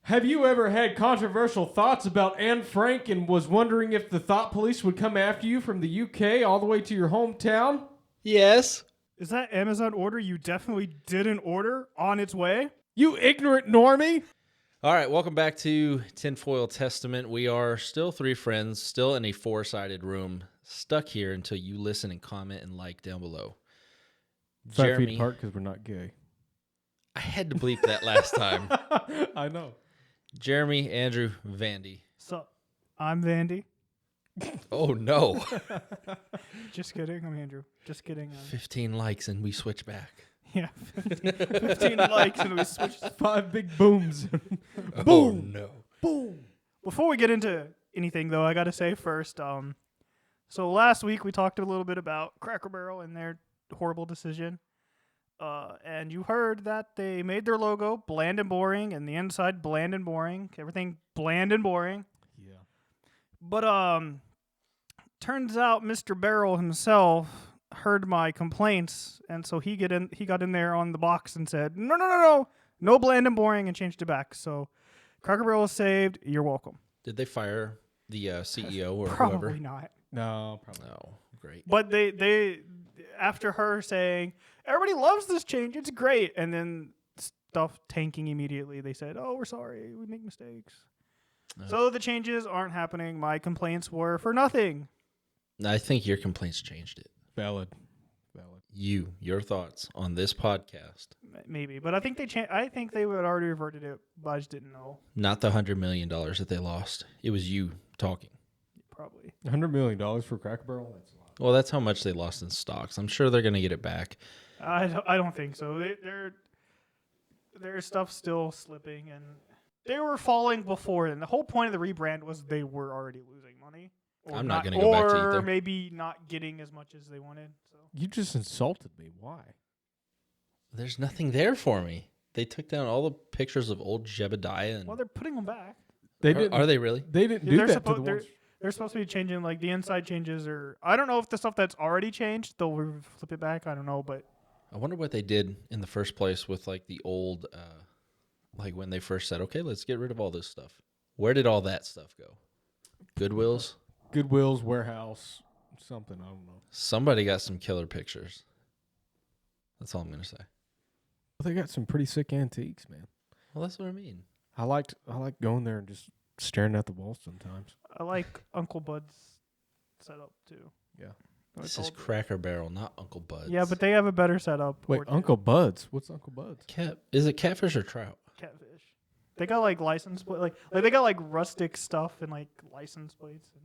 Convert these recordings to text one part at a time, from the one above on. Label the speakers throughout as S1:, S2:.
S1: Have you ever had controversial thoughts about Anne Frank and was wondering if the thought police would come after you from the UK all the way to your hometown?
S2: Yes.
S3: Is that Amazon order you definitely didn't order on its way?
S1: You ignorant normie!
S2: All right, welcome back to Tinfoil Testament. We are still three friends, still in a four-sided room, stuck here until you listen and comment and like down below.
S1: 5 feet apart because we're not gay.
S2: I had to bleep that last time.
S1: I know.
S2: Jeremy, Andrew, Vandy.
S3: So, I'm Vandy.
S2: Oh, no.
S3: Just kidding. I'm Andrew. Just kidding.
S2: 15 likes and we switch back.
S3: Yeah, 15 likes and we switch.
S1: 5 big booms.
S2: Oh,
S1: Boom.
S2: no.
S1: Boom.
S3: Before we get into anything, though, I got to say first, so last week we talked a little bit about Cracker Barrel and their horrible decision. And you heard that they made their logo bland and boring, and the inside bland and boring. Everything bland and boring.
S1: Yeah.
S3: But turns out Mr. Barrel himself heard my complaints, and so he got in there on the box and said, no bland and boring, and changed it back. So Cracker Barrel is saved. You're welcome.
S2: Did they fire the CEO or
S3: Probably
S2: whoever?
S3: not.
S1: No, probably.
S2: No. Great.
S3: But they after her saying everybody loves this change, it's great, and then stuff tanking immediately, they said, "Oh, we're sorry, we make mistakes." So the changes aren't happening. My complaints were for nothing.
S2: I think your complaints changed it.
S1: Valid.
S2: Your thoughts on this podcast.
S3: Maybe, but I think I think they would already reverted it, but I just didn't know.
S2: Not the $100 million that they lost. It was you talking.
S3: Probably
S1: $100 million for Cracker Barrel? That's a lot.
S2: Well, that's how much they lost in stocks. I'm sure they're going to get it back.
S3: I don't think so. Their stuff's still slipping, and they were falling before. And the whole point of the rebrand was they were already losing money.
S2: I'm not going to go back to either.
S3: Or maybe not getting as much as they wanted. So
S1: You just insulted me. Why?
S2: There's nothing there for me. They took down all the pictures of old Jebediah. And
S3: well, they're putting them back.
S1: They didn't.
S2: Are they really?
S1: They didn't do that to the ones.
S3: They're supposed to be changing, like, the inside changes, or I don't know if the stuff that's already changed, they'll flip it back. I don't know, but
S2: I wonder what they did in the first place with, like, the old, like, when they first said, okay, let's get rid of all this stuff. Where did all that stuff go? Goodwill's?
S1: Goodwill's, warehouse, something. I don't know.
S2: Somebody got some killer pictures. That's all I'm going to say.
S1: Well, they got some pretty sick antiques, man.
S2: Well, that's what I mean.
S1: I like going there and just staring at the walls sometimes.
S3: I like Uncle Bud's setup, too.
S1: Yeah.
S2: This is Cracker Barrel, not Uncle Bud's.
S3: Yeah, but they have a better setup.
S1: Wait, Uncle Bud's? What's Uncle Bud's?
S2: Is it catfish or trout?
S3: Catfish. They got, like, license plate. Like they got, like, rustic stuff and, like, license plates. And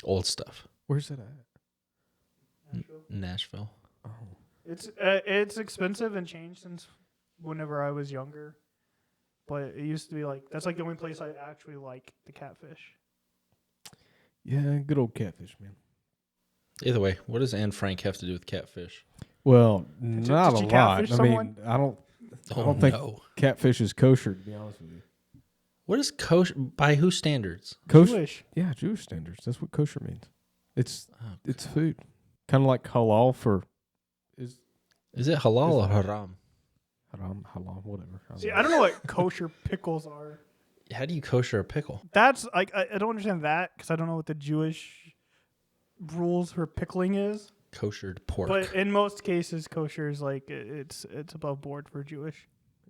S2: Old stuff.
S1: Where's it at?
S2: Nashville.
S1: Oh.
S3: It's expensive and changed since whenever I was younger. But it used to be like, that's like the only place I actually like the catfish.
S1: Yeah, good old catfish, man.
S2: Either way, what does Anne Frank have to do with catfish?
S1: Well,
S3: Did
S1: not
S3: you
S1: a lot.
S3: catfish
S1: I
S3: someone?
S1: mean, I don't think catfish is kosher, to be honest with you.
S2: What is kosher? By whose standards?
S1: Kosher?
S3: Jewish.
S1: Yeah, Jewish standards. That's what kosher means. It's food. Kind of like halal for...
S2: Is it halal or haram?
S1: Haram, halal, whatever.
S3: See, I don't know what kosher pickles are.
S2: How do you kosher a pickle?
S3: That's like I don't understand that because I don't know what the Jewish rules for pickling is.
S2: Koshered pork.
S3: But in most cases, kosher is like it's above board for Jewish.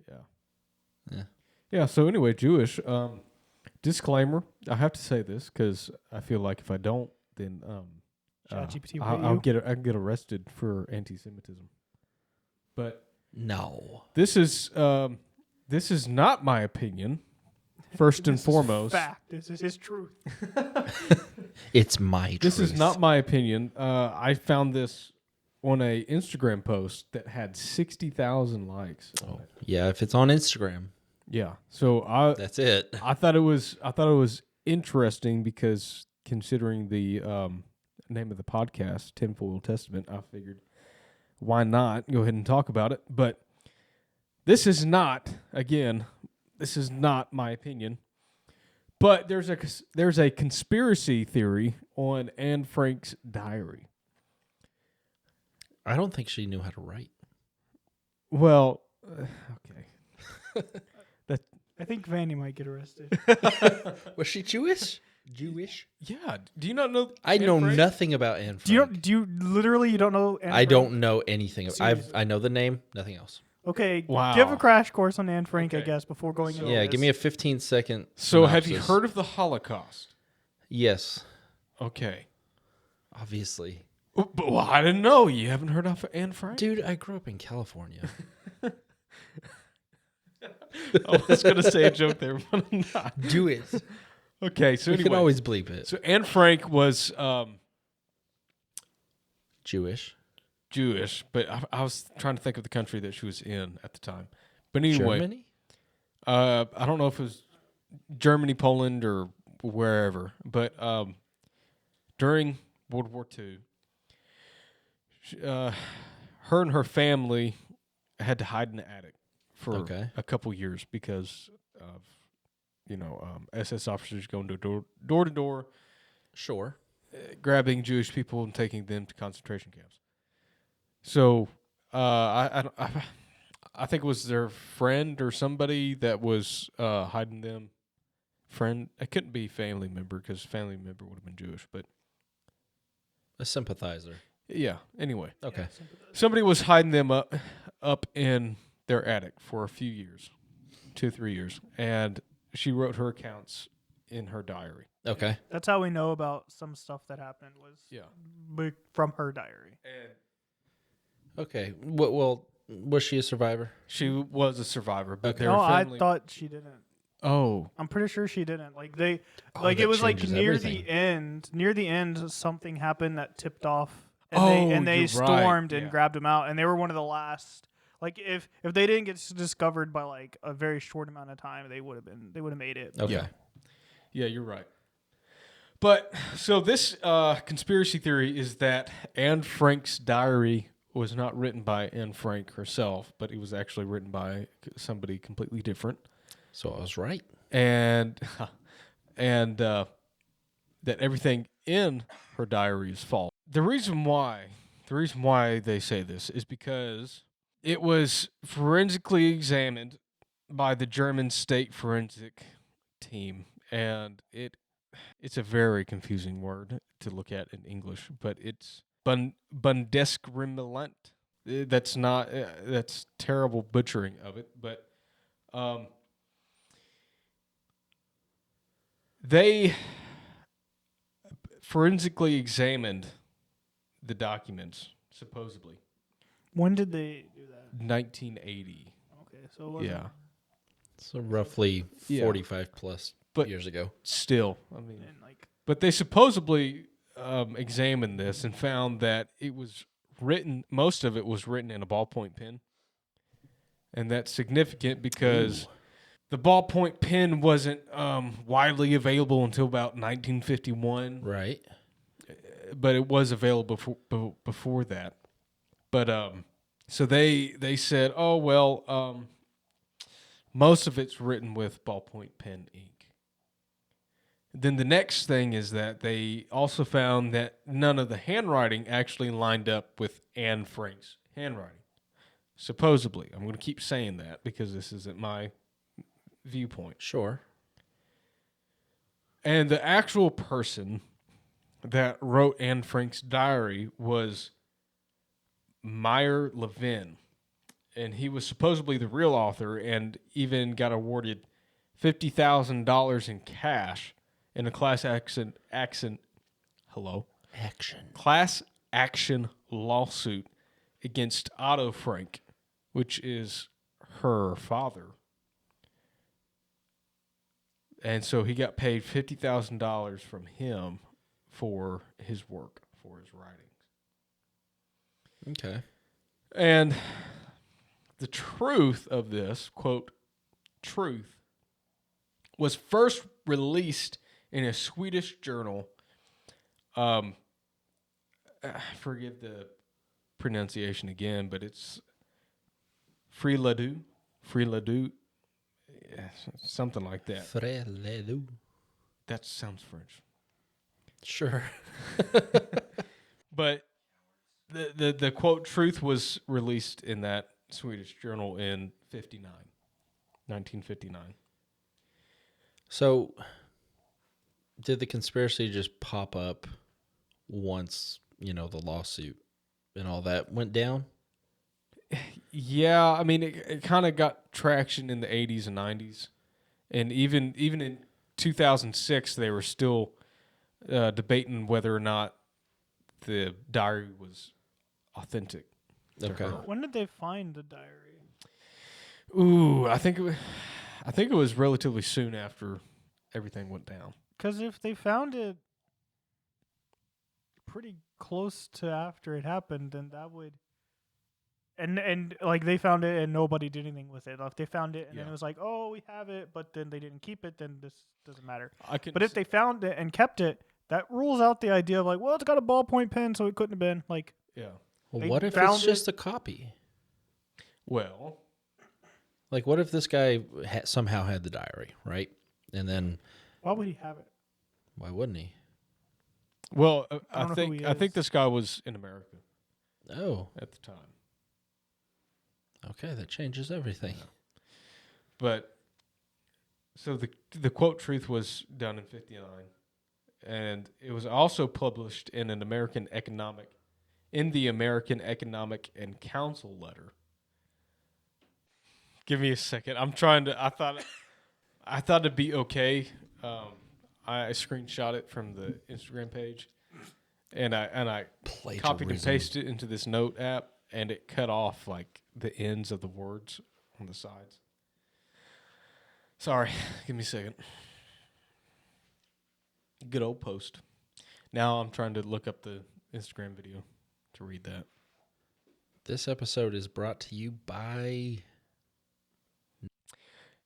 S1: Yeah. Yeah. So anyway, Jewish. Disclaimer: I have to say this because I feel like if I don't, then
S3: ChatGPT
S1: I can get arrested for anti-Semitism. But
S2: no,
S1: this is not my opinion. First and foremost,
S3: fact. This is his truth.
S2: it's my truth.
S1: This is not my opinion. I found this on a Instagram post that had 60,000 likes.
S2: Oh, yeah, if it's on Instagram.
S1: Yeah. So
S2: that's it.
S1: I thought it was interesting because considering the name of the podcast, Tinfoil Testament, I figured why not go ahead and talk about it. But this is not my opinion. But there's a conspiracy theory on Anne Frank's diary.
S2: I don't think she knew how to write.
S1: Well, okay.
S3: I think Vandy might get arrested.
S2: Was she Jewish? Jewish?
S1: Yeah. Do you not know?
S2: I
S1: Anne
S2: know
S1: Frank?
S2: nothing about Anne
S3: Do you
S2: Frank.
S3: you don't know Anne
S2: I
S3: Frank?
S2: don't know anything.
S3: Seriously.
S2: I know the name, nothing else.
S3: Okay,
S1: Wow.
S3: give a crash course on Anne Frank, I
S1: Okay.
S3: guess, before going into
S2: Yeah,
S3: this.
S2: give me a 15-second.
S1: So, have you
S2: synopsis.
S1: heard of the Holocaust?
S2: Yes,
S1: Okay.
S2: obviously.
S1: Well, I didn't know. You haven't heard of Anne Frank?
S2: Dude, I grew up in California.
S1: I was going to say a joke there, but I'm not.
S2: Do it.
S1: Okay, so
S2: We
S1: anyway.
S2: can always bleep it.
S1: So, Anne Frank was
S2: Jewish.
S1: Jewish, but I was trying to think of the country that she was in at the time. But anyway,
S2: Germany?
S1: I don't know if it was Germany, Poland, or wherever, but during World War II, her and her family had to hide in the attic for a couple years because of, SS officers going door to door,
S2: Sure.
S1: grabbing Jewish people and taking them to concentration camps. So I think it was their friend or somebody that was hiding them. Friend, it couldn't be family member because family member would have been Jewish, but
S2: A sympathizer.
S1: yeah. Anyway,
S2: Okay.
S1: somebody was hiding them up in their attic for a few years, 2-3 years, and she wrote her accounts in her diary.
S2: Okay.
S3: That's how we know about some stuff that happened was from her diary.
S1: And
S2: Okay. Well, was she a survivor?
S1: she was a survivor, but
S2: Okay.
S1: their
S3: No,
S1: family.
S3: I thought she didn't.
S1: Oh,
S3: I'm pretty sure she didn't. Like they,
S2: that
S3: it was like
S2: changes
S3: near
S2: everything.
S3: the end. Near the end, something happened that tipped off, and
S1: Oh,
S3: they
S1: you're
S3: stormed
S1: right.
S3: and
S1: Yeah.
S3: grabbed him out, and they were one of the last. Like if they didn't get discovered by like a very short amount of time, they would have made it.
S2: Okay.
S1: Yeah, you're right. But so this conspiracy theory is that Anne Frank's diary was not written by Anne Frank herself, but it was actually written by somebody completely different,
S2: So I was right.
S1: and that everything in her diary is false. The reason why they say this is because it was forensically examined by the German state forensic team, and it's a very confusing word to look at in English, but it's Bundeskrimiland. That's not that's terrible butchering of it, but they forensically examined the documents supposedly
S3: When did they do that?
S1: 1980.
S3: Okay, so it wasn't-
S1: Yeah,
S2: So roughly
S1: Yeah.
S2: 45 plus
S1: But-
S2: years ago.
S1: still, I mean,
S3: and like
S1: but they supposedly examined this and found that it was written. Most of it was written in a ballpoint pen, and that's significant because the ballpoint pen wasn't widely available until about 1951.
S2: Right.
S1: But it was available before that. But so they said, oh well, most of it's written with ballpoint pen ink. Then the next thing is that they also found that none of the handwriting actually lined up with Anne Frank's handwriting. Supposedly, I'm going to keep saying that because this isn't my viewpoint.
S2: Sure.
S1: And the actual person that wrote Anne Frank's diary was Meyer Levin. And he was supposedly the real author and even got awarded $50,000 in cash in a class action lawsuit against Otto Frank, which is her father. And so he got paid $50,000 from him for his work, for his writings.
S2: Okay.
S1: And the truth of this, quote, truth, was first released in a Swedish journal. Forgive the pronunciation again, but it's Friladu, something like that.
S2: Freledu.
S1: That sounds French.
S2: Sure.
S1: But the quote truth was released in that Swedish journal in 1959.
S2: So, did the conspiracy just pop up once, the lawsuit and all that went down?
S1: Yeah, I mean, it kind of got traction in the 80s and 90s. And even in 2006, they were still debating whether or not the diary was authentic.
S2: Okay.
S3: When did they find the diary?
S1: Ooh, I think it was relatively soon after everything went down.
S3: Because if they found it pretty close to after it happened, then that would. And like they found it and nobody did anything with it. Like they found it and then it was like, oh, we have it, but then they didn't keep it. Then this doesn't matter. But if they found it and kept it, that rules out the idea of like, well, it's got a ballpoint pen, so it couldn't have been like.
S1: Yeah.
S2: Well, what if it's just a copy?
S1: Well,
S2: like, what if this guy somehow had the diary, right? And then,
S3: why would he have it?
S2: why wouldn't he?
S1: well,
S3: I don't know who he
S1: I think
S3: is.
S1: this guy was in America
S2: Oh,
S1: at the time.
S2: okay, that changes everything.
S1: But so the quote truth was done in 59, and it was also published in the American Economic and Council letter. Give me a second. I'm trying to. I thought it'd be okay. I screenshot it from the Instagram page, and I copied and pasted it into this note app, and it cut off like the ends of the words on the sides. Sorry, give me a second. Good old post. Now I'm trying to look up the Instagram video to read that.
S2: This episode is brought to you by...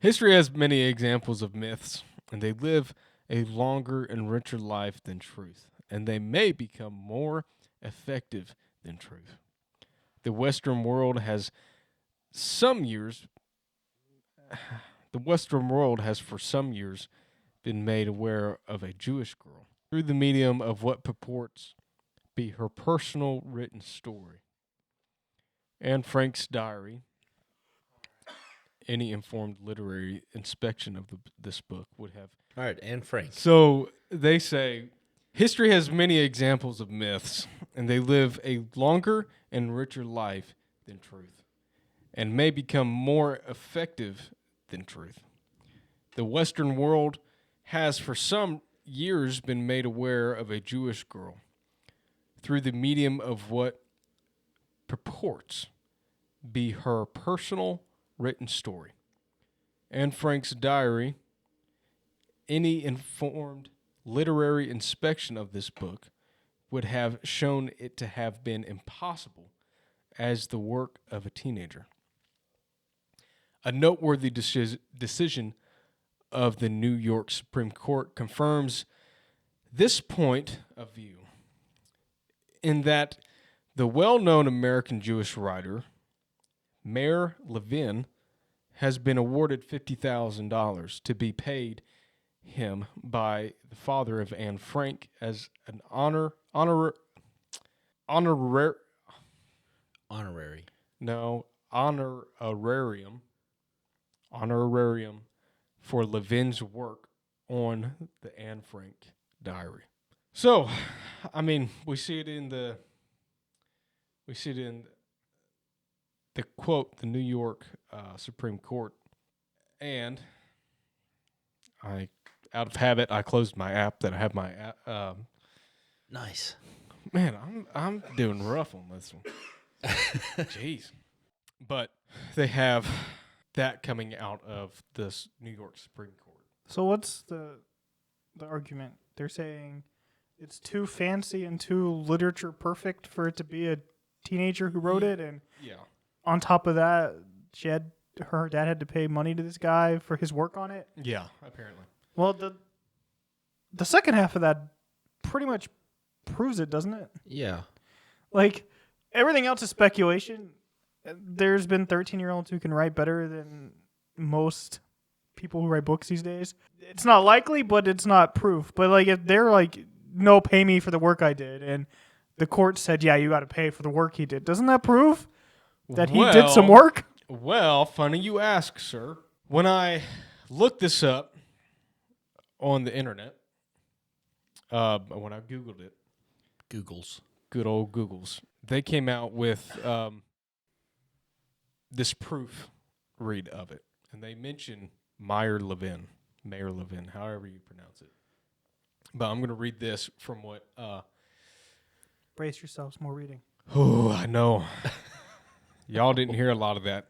S1: History has many examples of myths, and they live a longer and richer life than truth, and they may become more effective than truth. The Western world has for some years been made aware of a Jewish girl through the medium of what purports be her personal written story. Anne Frank's diary. Any informed literary inspection of this book would have.
S2: All right, Anne Frank.
S1: So they say history has many examples of myths, and they live a longer and richer life than truth, and may become more effective than truth. The Western world has for some years been made aware of a Jewish girl through the medium of what purports be her personal written story. Anne Frank's diary. Any informed literary inspection of this book would have shown it to have been impossible as the work of a teenager. A noteworthy decision of the New York Supreme Court confirms this point of view, in that the well-known American Jewish writer Meir Levin has been awarded $50,000 to be paid him by the father of Anne Frank as an honorarium for Levin's work on the Anne Frank diary. So, I mean, we see it in the quote, the New York Supreme Court, and out of habit, I closed my app that I have my app.
S2: Nice.
S1: Man, I'm doing rough on this one. Jeez. But they have that coming out of this New York Supreme Court.
S3: So what's the argument? They're saying it's too fancy and too literature perfect for it to be a teenager who wrote it, and on top of that, her dad had to pay money to this guy for his work on it.
S1: Yeah, apparently.
S3: Well, the second half of that pretty much proves it, doesn't it?
S2: Yeah.
S3: Like, everything else is speculation. There's been 13-year-olds who can write better than most people who write books these days. It's not likely, but it's not proof. But, like, if they're like, no, pay me for the work I did, and the court said, yeah, you got to pay for the work he did, doesn't that prove that he did some work?
S1: Well, funny you ask, sir. When I looked this up, on the internet, when I Googled it,
S2: Googles.
S1: good old Googles, they came out with this proof read of it. And they mention Mayor Levin, however you pronounce it. But I'm going to read this from what...
S3: Brace yourselves, more reading.
S1: Oh, I know. Y'all didn't hear a lot of that.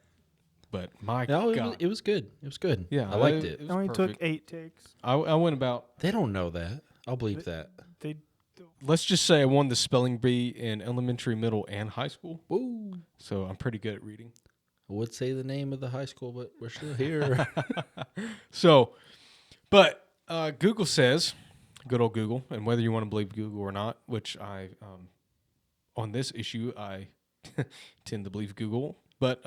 S1: But my God.
S2: It was good. It was good.
S1: Yeah,
S2: I liked it.
S3: It only took 8 takes.
S1: I went about...
S2: They don't know that. I'll believe that.
S1: Let's just say I won the spelling bee in elementary, middle, and high school.
S2: Woo.
S1: So I'm pretty good at reading.
S2: I would say the name of the high school, but we're still here.
S1: So, but Google says, good old Google, and whether you want to believe Google or not, which I, on this issue, I tend to believe Google, but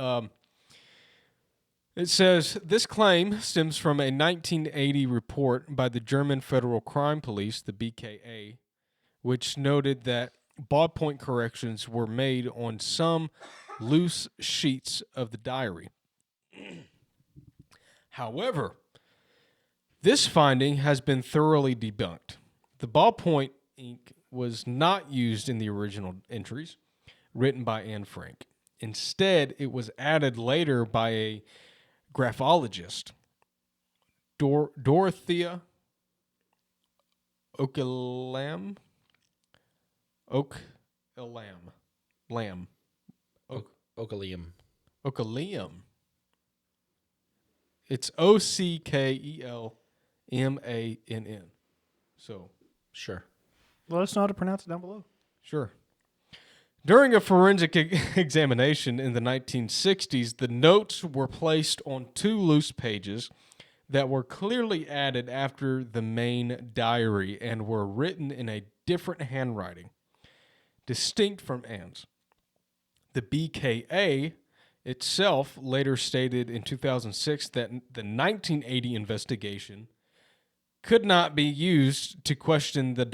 S1: it says, this claim stems from a 1980 report by the German Federal Crime Police, the BKA, which noted that ballpoint corrections were made on some loose sheets of the diary. However, this finding has been thoroughly debunked. The ballpoint ink was not used in the original entries written by Anne Frank. Instead, it was added later by a graphologist, Dorothea Okelam. Okelium. It's Ocklemann. So,
S2: Sure.
S3: Let us know how to pronounce it down below.
S1: sure. During a forensic examination in the 1960s, the notes were placed on 2 loose pages that were clearly added after the main diary and were written in a different handwriting, distinct from Anne's. The BKA itself later stated in 2006 that the 1980 investigation could not be used to question the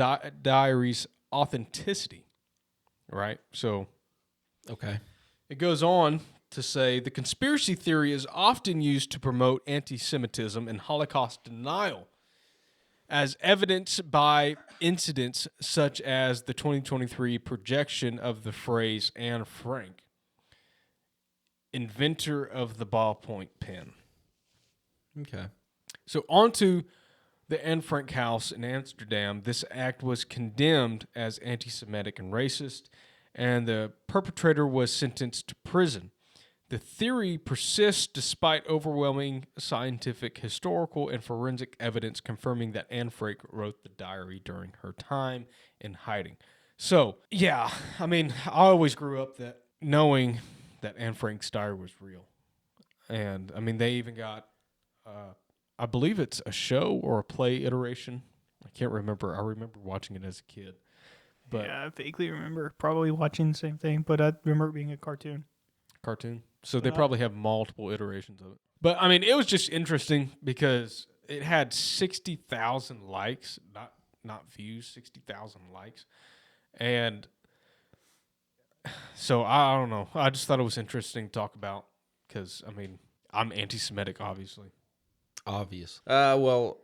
S1: diary's authenticity. Right? So,
S2: Okay.
S1: it goes on to say the conspiracy theory is often used to promote anti-Semitism and Holocaust denial, as evidenced by incidents such as the 2023 projection of the phrase Anne Frank, inventor of the ballpoint pen.
S2: Okay.
S1: So on to the Anne Frank house in Amsterdam. This act was condemned as anti-Semitic and racist, and the perpetrator was sentenced to prison. The theory persists despite overwhelming scientific, historical, and forensic evidence confirming that Anne Frank wrote the diary during her time in hiding. So, yeah, I mean, I always grew up that knowing that Anne Frank's diary was real. And, I mean, they even got, I believe it's a show or a play iteration. I can't remember. I remember watching it as a kid. But
S3: Yeah, I vaguely remember probably watching the same thing, but I remember it being a cartoon.
S1: So they probably have multiple iterations of it. But, I mean, it was just interesting because it had 60,000 likes, not views, 60,000 likes. And so, I don't know. I just thought it was interesting to talk about because, I mean, I'm anti-Semitic, obviously.
S2: Obvious. Well,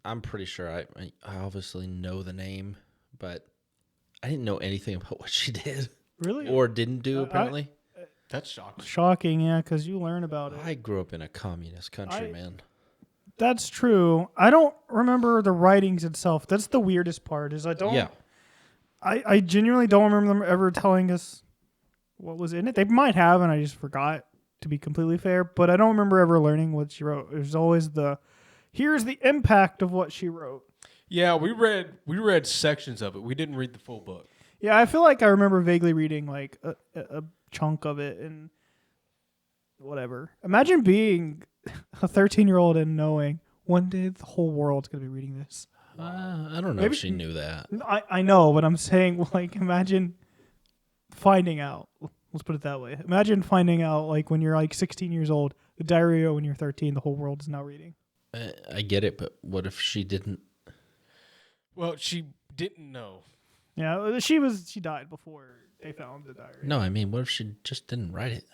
S2: I'm pretty sure I obviously know the name, but I didn't know anything about what she did.
S3: Really?
S2: Or didn't do, apparently.
S1: That's shocking.
S3: Shocking, yeah, because you learn about it.
S2: I grew up in a communist country, man.
S3: That's true. I don't remember the writings itself. That's the weirdest part. Is I don't.
S2: Yeah.
S3: I genuinely don't remember them ever telling us what was in it. They might have, and I just forgot. To be completely fair, but I don't remember ever learning what she wrote. It was always here's the impact of what she wrote.
S1: Yeah, we read sections of it. We didn't read the full book.
S3: Yeah, I feel like I remember vaguely reading like a chunk of it and whatever. Imagine being a 13-year-old and knowing one day the whole world's going to be reading this.
S2: I don't know if she knew that.
S3: I know, but I'm saying, like, imagine finding out. Let's put it that way. Imagine finding out, like, when you're, like, 16 years old, the diary when you're 13, the whole world is now reading.
S2: I get it, but what if she didn't?
S1: Well, she didn't know.
S3: Yeah, she died before they found the diary.
S2: No, I mean, what if she just didn't write it?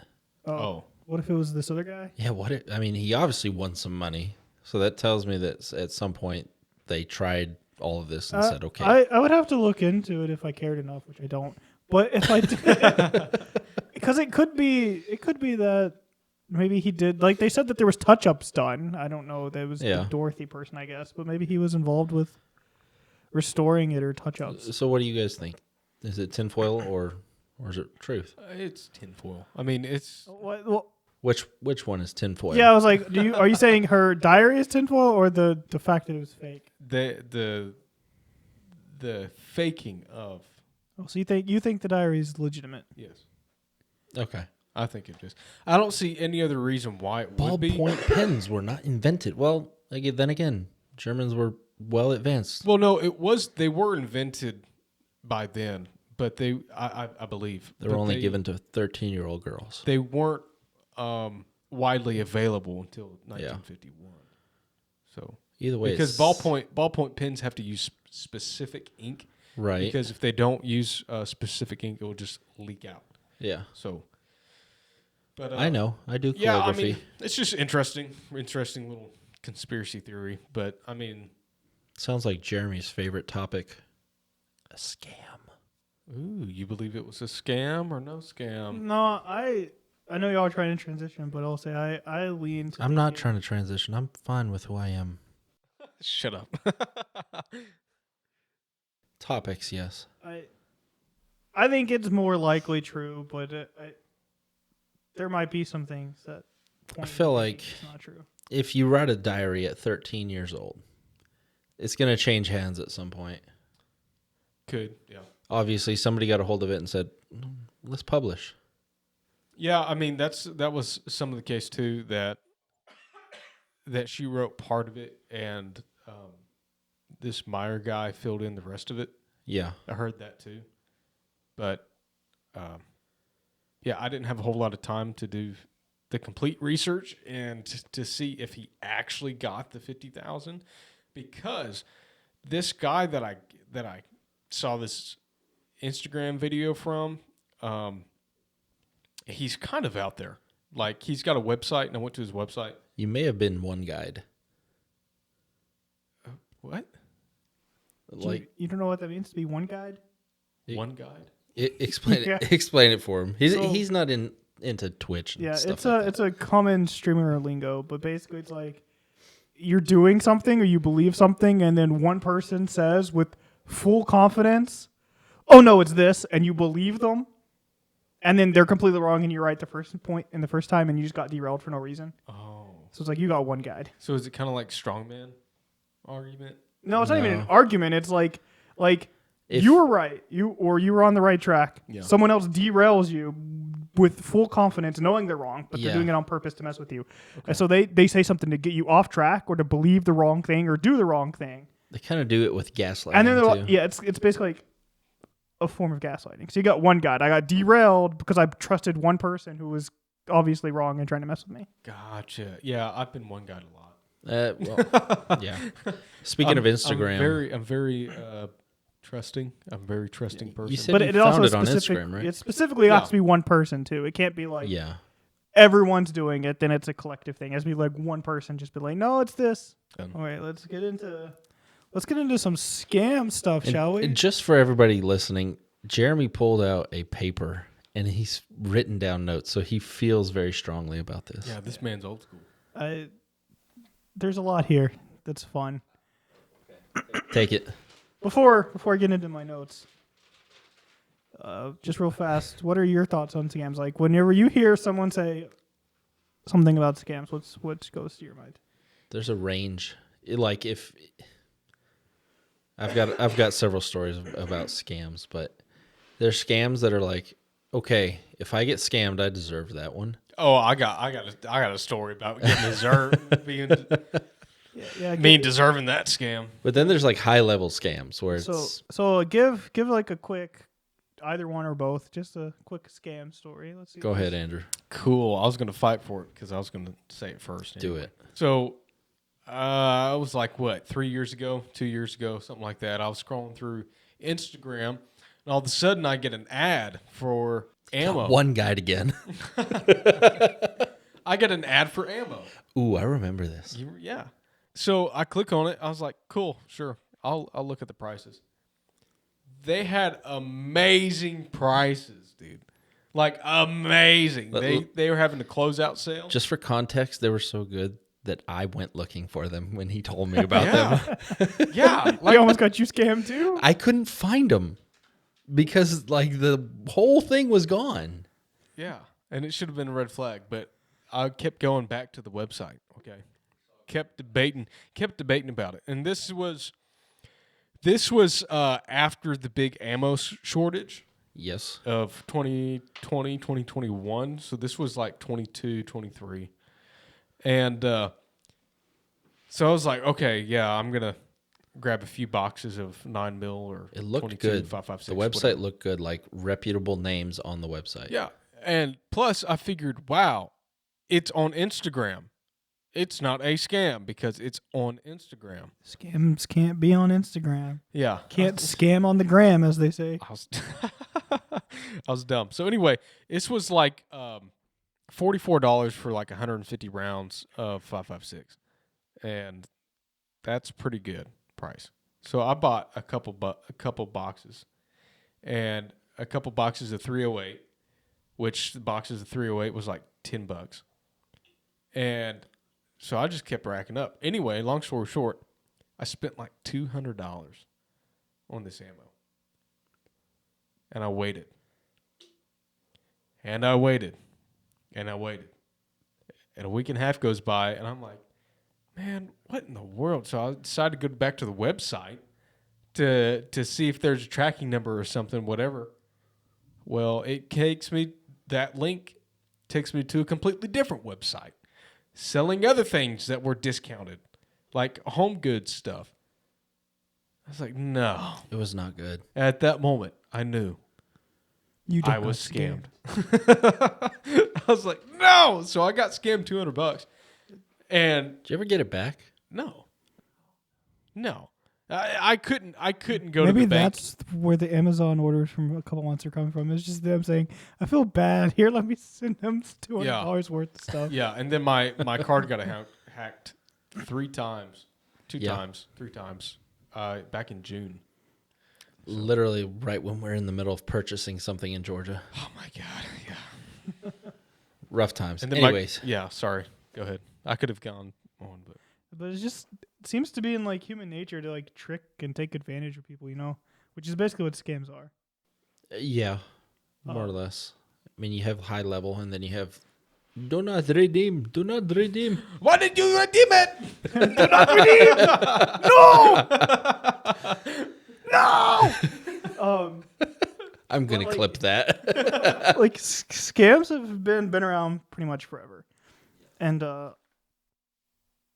S1: Oh.
S3: What if it was this other guy?
S2: Yeah, he obviously won some money. So that tells me that at some point they tried all of this and said, okay.
S3: I would have to look into it if I cared enough, which I don't. But if I did, because it could be that maybe he did. Like they said that there was touch-ups done. I don't know. That was the Dorothy person, I guess. But maybe he was involved with restoring it or touch-ups.
S2: So what do you guys think? Is it tinfoil or is it truth?
S1: It's tinfoil. I mean, it's
S3: Well,
S2: Which one is tinfoil?
S3: yeah, I was like, are you saying her diary is tinfoil or the fact that it was fake?
S1: the faking of.
S3: Oh, so you think the diary is legitimate?
S1: Yes.
S2: Okay.
S1: I think it is. I don't see any other reason why it would be.
S2: Ballpoint pens were not invented. Well, then again, Germans were well advanced.
S1: Well, no, they were invented by then, but I believe
S2: They were only given to 13-year-old girls.
S1: They weren't widely available until 1951. So
S2: either way,
S1: because ballpoint pens have to use specific ink,
S2: right?
S1: Because if they don't use specific ink, it will just leak out.
S2: Yeah.
S1: So, but
S2: I know I do calligraphy.
S1: Yeah, I mean, it's just interesting little conspiracy theory. But I mean,
S2: sounds like Jeremy's favorite topic: a scam.
S1: Ooh, you believe it was a scam or no scam?
S3: No, I know y'all are trying to transition, but I'll say I lean to...
S2: I'm not trying to transition. I'm fine with who I am.
S1: Shut up.
S2: Topics, yes.
S3: I think it's more likely true, but there might be some things that
S2: I feel like
S3: it's not true.
S2: If you write a diary at 13 years old, it's going to change hands at some point.
S1: Could, yeah.
S2: Obviously, somebody got a hold of it and said, let's publish.
S1: Yeah, I mean, that was some of the case, too, that she wrote part of it, and this Meyer guy filled in the rest of it.
S2: Yeah.
S1: I heard that, too. But, yeah, I didn't have a whole lot of time to do the complete research and to see if he actually got the $50,000, because this guy that I saw this Instagram video from, he's kind of out there. Like, he's got a website, and I went to his website.
S2: You may have been one guide.
S1: What?
S2: Like,
S3: you don't know what that means to be one guide?
S1: One guide?
S2: Explain
S3: Yeah.
S2: it. Explain it for him. He's not into Twitch. And stuff
S3: it's a common streamer lingo, but basically it's like you're doing something or you believe something, and then one person says with full confidence, "Oh no, it's this," and you believe them, and then they're completely wrong, and you're right the first point in the first time, and you just got derailed for no reason.
S1: Oh.
S3: So it's like you got one guide.
S1: So is it kind of like strongman argument?
S3: No, it's not even an argument. It's like
S2: If
S3: you were right, you were on the right track.
S1: Yeah.
S3: Someone else derails you with full confidence, knowing they're wrong, but they're doing it on purpose to mess with you. Okay. And so they say something to get you off track or to believe the wrong thing or do the wrong thing.
S2: They kind of do it with gaslighting.
S3: And then
S2: too.
S3: it's basically like a form of gaslighting. So you got one guide. I got derailed because I trusted one person who was obviously wrong and trying to mess with me.
S1: Gotcha. Yeah, I've been one guide a lot.
S2: Well, yeah. Speaking of Instagram,
S1: I'm very trusting. I'm a very trusting person.
S2: You said
S3: But
S2: you
S3: it
S2: found
S3: also
S2: it on
S3: specific,
S2: Instagram, right?
S3: it specifically has to be one person too. It can't be like everyone's doing it, then it's a collective thing. It has to be like one person just be like, no, it's this. All right, let's get into some scam stuff, shall we?
S2: Just for everybody listening, Jeremy pulled out a paper and he's written down notes, so he feels very strongly about this.
S1: Yeah, this man's old school.
S3: There's a lot here that's fun.
S2: Take it.
S3: Before I get into my notes, just real fast, what are your thoughts on scams? Like, whenever you hear someone say something about scams, what goes to your mind?
S2: There's a range. Like, if I've got several stories about scams, but there's scams that are like, okay, if I get scammed, I deserve that one.
S1: Oh, I got a story about getting deserving that scam.
S2: But then there's like high level scams where it's
S3: so give like a quick, either one or both, just a quick scam story. Let's see.
S2: Go ahead, Andrew.
S1: Cool. I was gonna fight for it because I was gonna say it first.
S2: Do it.
S1: So, I was like 2 years ago, something like that. I was scrolling through Instagram, and all of a sudden I get an ad for ammo.
S2: One guide again.
S1: I get an ad for ammo.
S2: Ooh, I remember this.
S1: Yeah. So I click on it. I was like, cool, sure. I'll look at the prices. They had amazing prices, dude. Like amazing.
S2: But
S1: They were having a closeout sale.
S2: Just for context, they were so good that I went looking for them when he told me about
S1: yeah.
S2: them.
S1: Yeah.
S3: Like, almost got you scammed too?
S2: I couldn't find them because like the whole thing was gone.
S1: Yeah. And it should have been a red flag, but I kept going back to the website. Okay. Kept debating about it. And this was after the big ammo shortage.
S2: Yes.
S1: Of 2020, 2021. So this was like 22, 23. And so I was like, okay, yeah, I'm going to grab a few boxes of 9mm or
S2: It looked
S1: 22,
S2: good.
S1: 5.56.
S2: The website
S1: whatever.
S2: looked good, like reputable names on the website.
S1: Yeah. And plus I figured, wow, it's on Instagram. It's not a scam because it's on Instagram.
S3: Scams can't be on Instagram.
S1: Yeah.
S3: Can't scam on the gram, as they say.
S1: I was dumb. So anyway, this was like $44 for like 150 rounds of 5.56, and that's pretty good price. So I bought a couple boxes, and a couple boxes of 308, which the boxes of 308 was like $10, and so I just kept racking up. Anyway, long story short, I spent like $200 on this ammo. And I waited. And I waited. And I waited. And a week and a half goes by, and I'm like, man, what in the world? So I decided to go back to the website to see if there's a tracking number or something, whatever. Well, that link takes me to a completely different website selling other things that were discounted, like home goods stuff. I was like, no.
S2: It was not good.
S1: At that moment, I knew I was scammed. I was like, no. So I got scammed $200. And
S2: Did you ever get it back?
S1: no. I couldn't go
S3: Maybe
S1: to the bank.
S3: that's where the Amazon orders from a couple months are coming from. It's just them saying, I feel bad. Here, let me send them $200 worth of stuff.
S1: Yeah, and then my card got hacked 3 times. Three times. Back in June.
S2: Literally right when we're in the middle of purchasing something in Georgia.
S1: Oh my god, yeah.
S2: Rough times.
S1: And then
S2: anyways.
S1: sorry. Go ahead. I could have gone on, but
S3: It seems to be in like human nature to like trick and take advantage of people, which is basically what scams are.
S2: Yeah, more or less. I mean, you have high level, and then you have do not redeem.
S1: why did you redeem it?
S3: Do not redeem! No!
S2: I'm going to clip that.
S3: Like scams have been around pretty much forever. And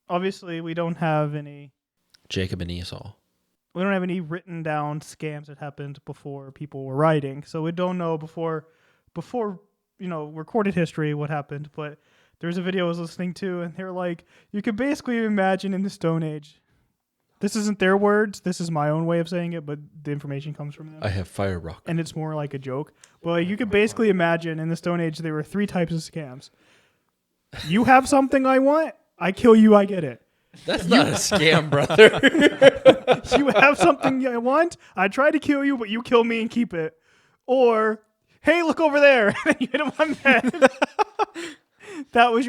S3: obviously we don't have any
S2: Jacob and Esau.
S3: we don't have any written down scams that happened before people were writing. So we don't know before recorded history what happened, but there's a video I was listening to and they're like, you could basically imagine in the Stone Age. This isn't their words, this is my own way of saying it, but the information comes from them.
S2: I have fire rock.
S3: And it's more like a joke. But like, you could basically imagine in the Stone Age there were 3 types of scams. You have something I want, I kill you, I get it.
S2: That's not a scam, brother.
S3: You have something I want, I try to kill you, but you kill me and keep it. Or, hey, look over there, and then you hit him on the head. That was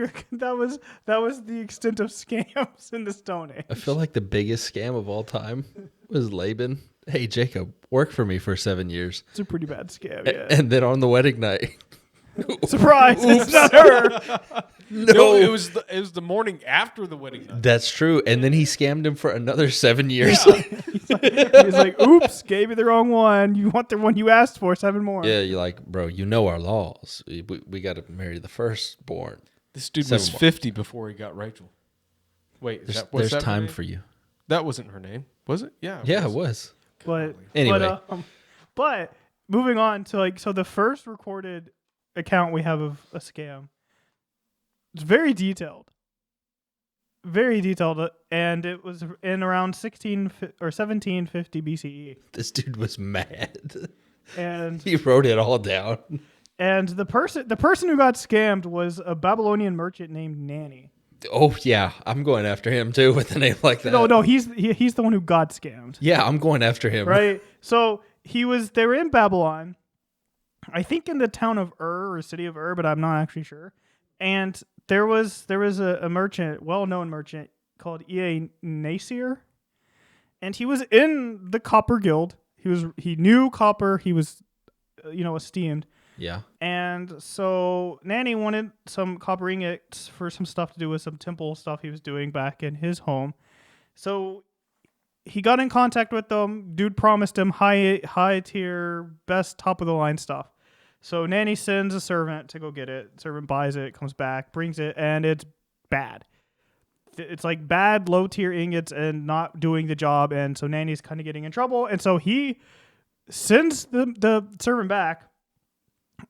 S3: the extent of scams in the Stone Age.
S2: I feel like the biggest scam of all time was Laban. Hey, Jacob, work for me for 7 years.
S3: It's a pretty bad scam, yeah.
S2: And then on the wedding night.
S3: Surprise, it's not her.
S1: No, it was the morning after the wedding night.
S2: That's true. And then he scammed him for another 7 years.
S3: Yeah. He's like, oops, gave you the wrong one. You want the one you asked for, 7 more.
S2: Yeah, you're like, bro, you know our laws. We got to marry the firstborn.
S1: This dude
S2: 7
S1: was
S2: more.
S1: 50 before he got Rachel. Wait,
S2: There's time for you.
S1: That wasn't her name, was it? Yeah.
S2: Yeah, it was.
S3: But
S2: Anyway.
S3: but moving on to so the first recorded account we have of a scam, it's very detailed, and it was in around 1750 BCE.
S2: This dude was mad.
S3: And
S2: He wrote it all down.
S3: the person who got scammed was a Babylonian merchant named Nanny.
S2: Oh yeah, I'm going after him too with a name like that.
S3: No, he's the one who got scammed.
S2: Yeah, I'm going after him.
S3: Right. So they were in Babylon, I think in the town of or city of but I'm not actually sure. And there was a merchant, well-known merchant called E.A. Nasir, and he was in the Copper Guild. He knew copper. He was, esteemed.
S2: Yeah.
S3: And so Nanny wanted some copper ingots for some stuff to do with some temple stuff he was doing back in his home. So he got in contact with them. Dude promised him high tier, best top of the line stuff. So Nanny sends a servant to go get it. Servant buys it, comes back, brings it, and it's bad. It's like bad low tier ingots and not doing the job. And so Nanny's kind of getting in trouble. And so he sends the servant back.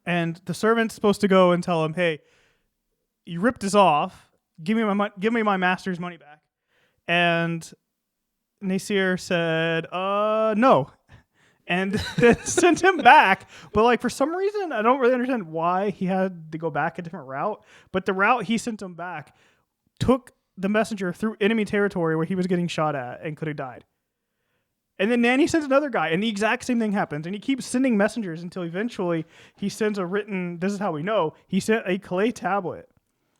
S3: And the servant's supposed to go and tell him, "Hey, you ripped us off. Give me my master's money back." And Nasir said, "No," and then sent him back. But like for some reason, I don't really understand why he had to go back a different route. But the route he sent him back took the messenger through enemy territory where he was getting shot at and could have died. And then Nanny sends another guy, and the exact same thing happens. And he keeps sending messengers until eventually he sends a written, this is how we know, he sent a clay tablet,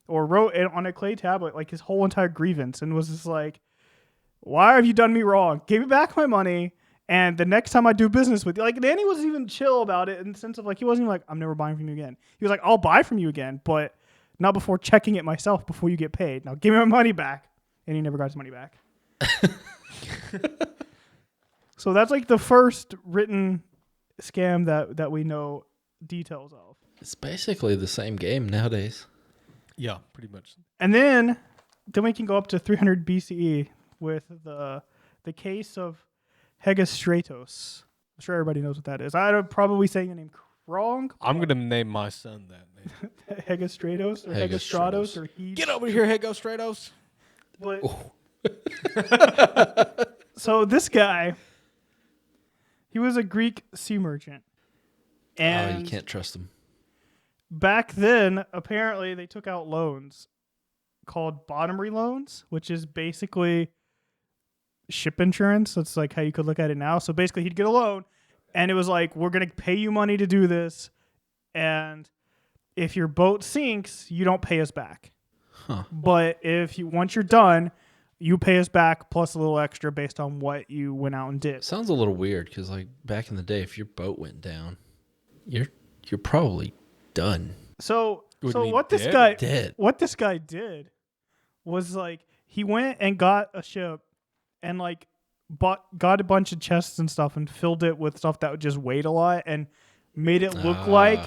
S3: or wrote it on a clay tablet, like his whole entire grievance, and was just like, "Why have you done me wrong? Give me back my money, and the next time I do business with you." Like, Nanny was even chill about it in the sense of, like, he wasn't even like, "I'm never buying from you again." He was like, "I'll buy from you again, but not before checking it myself before you get paid. Now give me my money back." And he never got his money back. So that's like the first written scam that we know details of.
S2: It's basically the same game nowadays.
S1: Yeah, pretty much.
S3: And then we can go up to 300 BCE with the case of Hegestratos. I'm sure everybody knows what that is. I'm probably saying the name wrong.
S1: I'm going to name my son that name.
S3: Hegestratos or Hegestratos or he.
S1: Get over here, Hegestratos.
S3: But, so this guy, he was a Greek sea merchant. And
S2: you can't trust him.
S3: Back then, apparently, they took out loans called bottomry loans, which is basically ship insurance. That's like how you could look at it now. So basically, he'd get a loan, and it was like, "We're going to pay you money to do this, and if your boat sinks, you don't pay us back.
S2: Huh.
S3: But once you're done, you pay us back plus a little extra based on what you went out and did."
S2: Sounds a little weird because, like, back in the day, if your boat went down, you're probably done.
S3: So
S1: What
S3: what this guy did was, like, he went and got a ship and, like, got a bunch of chests and stuff and filled it with stuff that would just weighed a lot and made it look like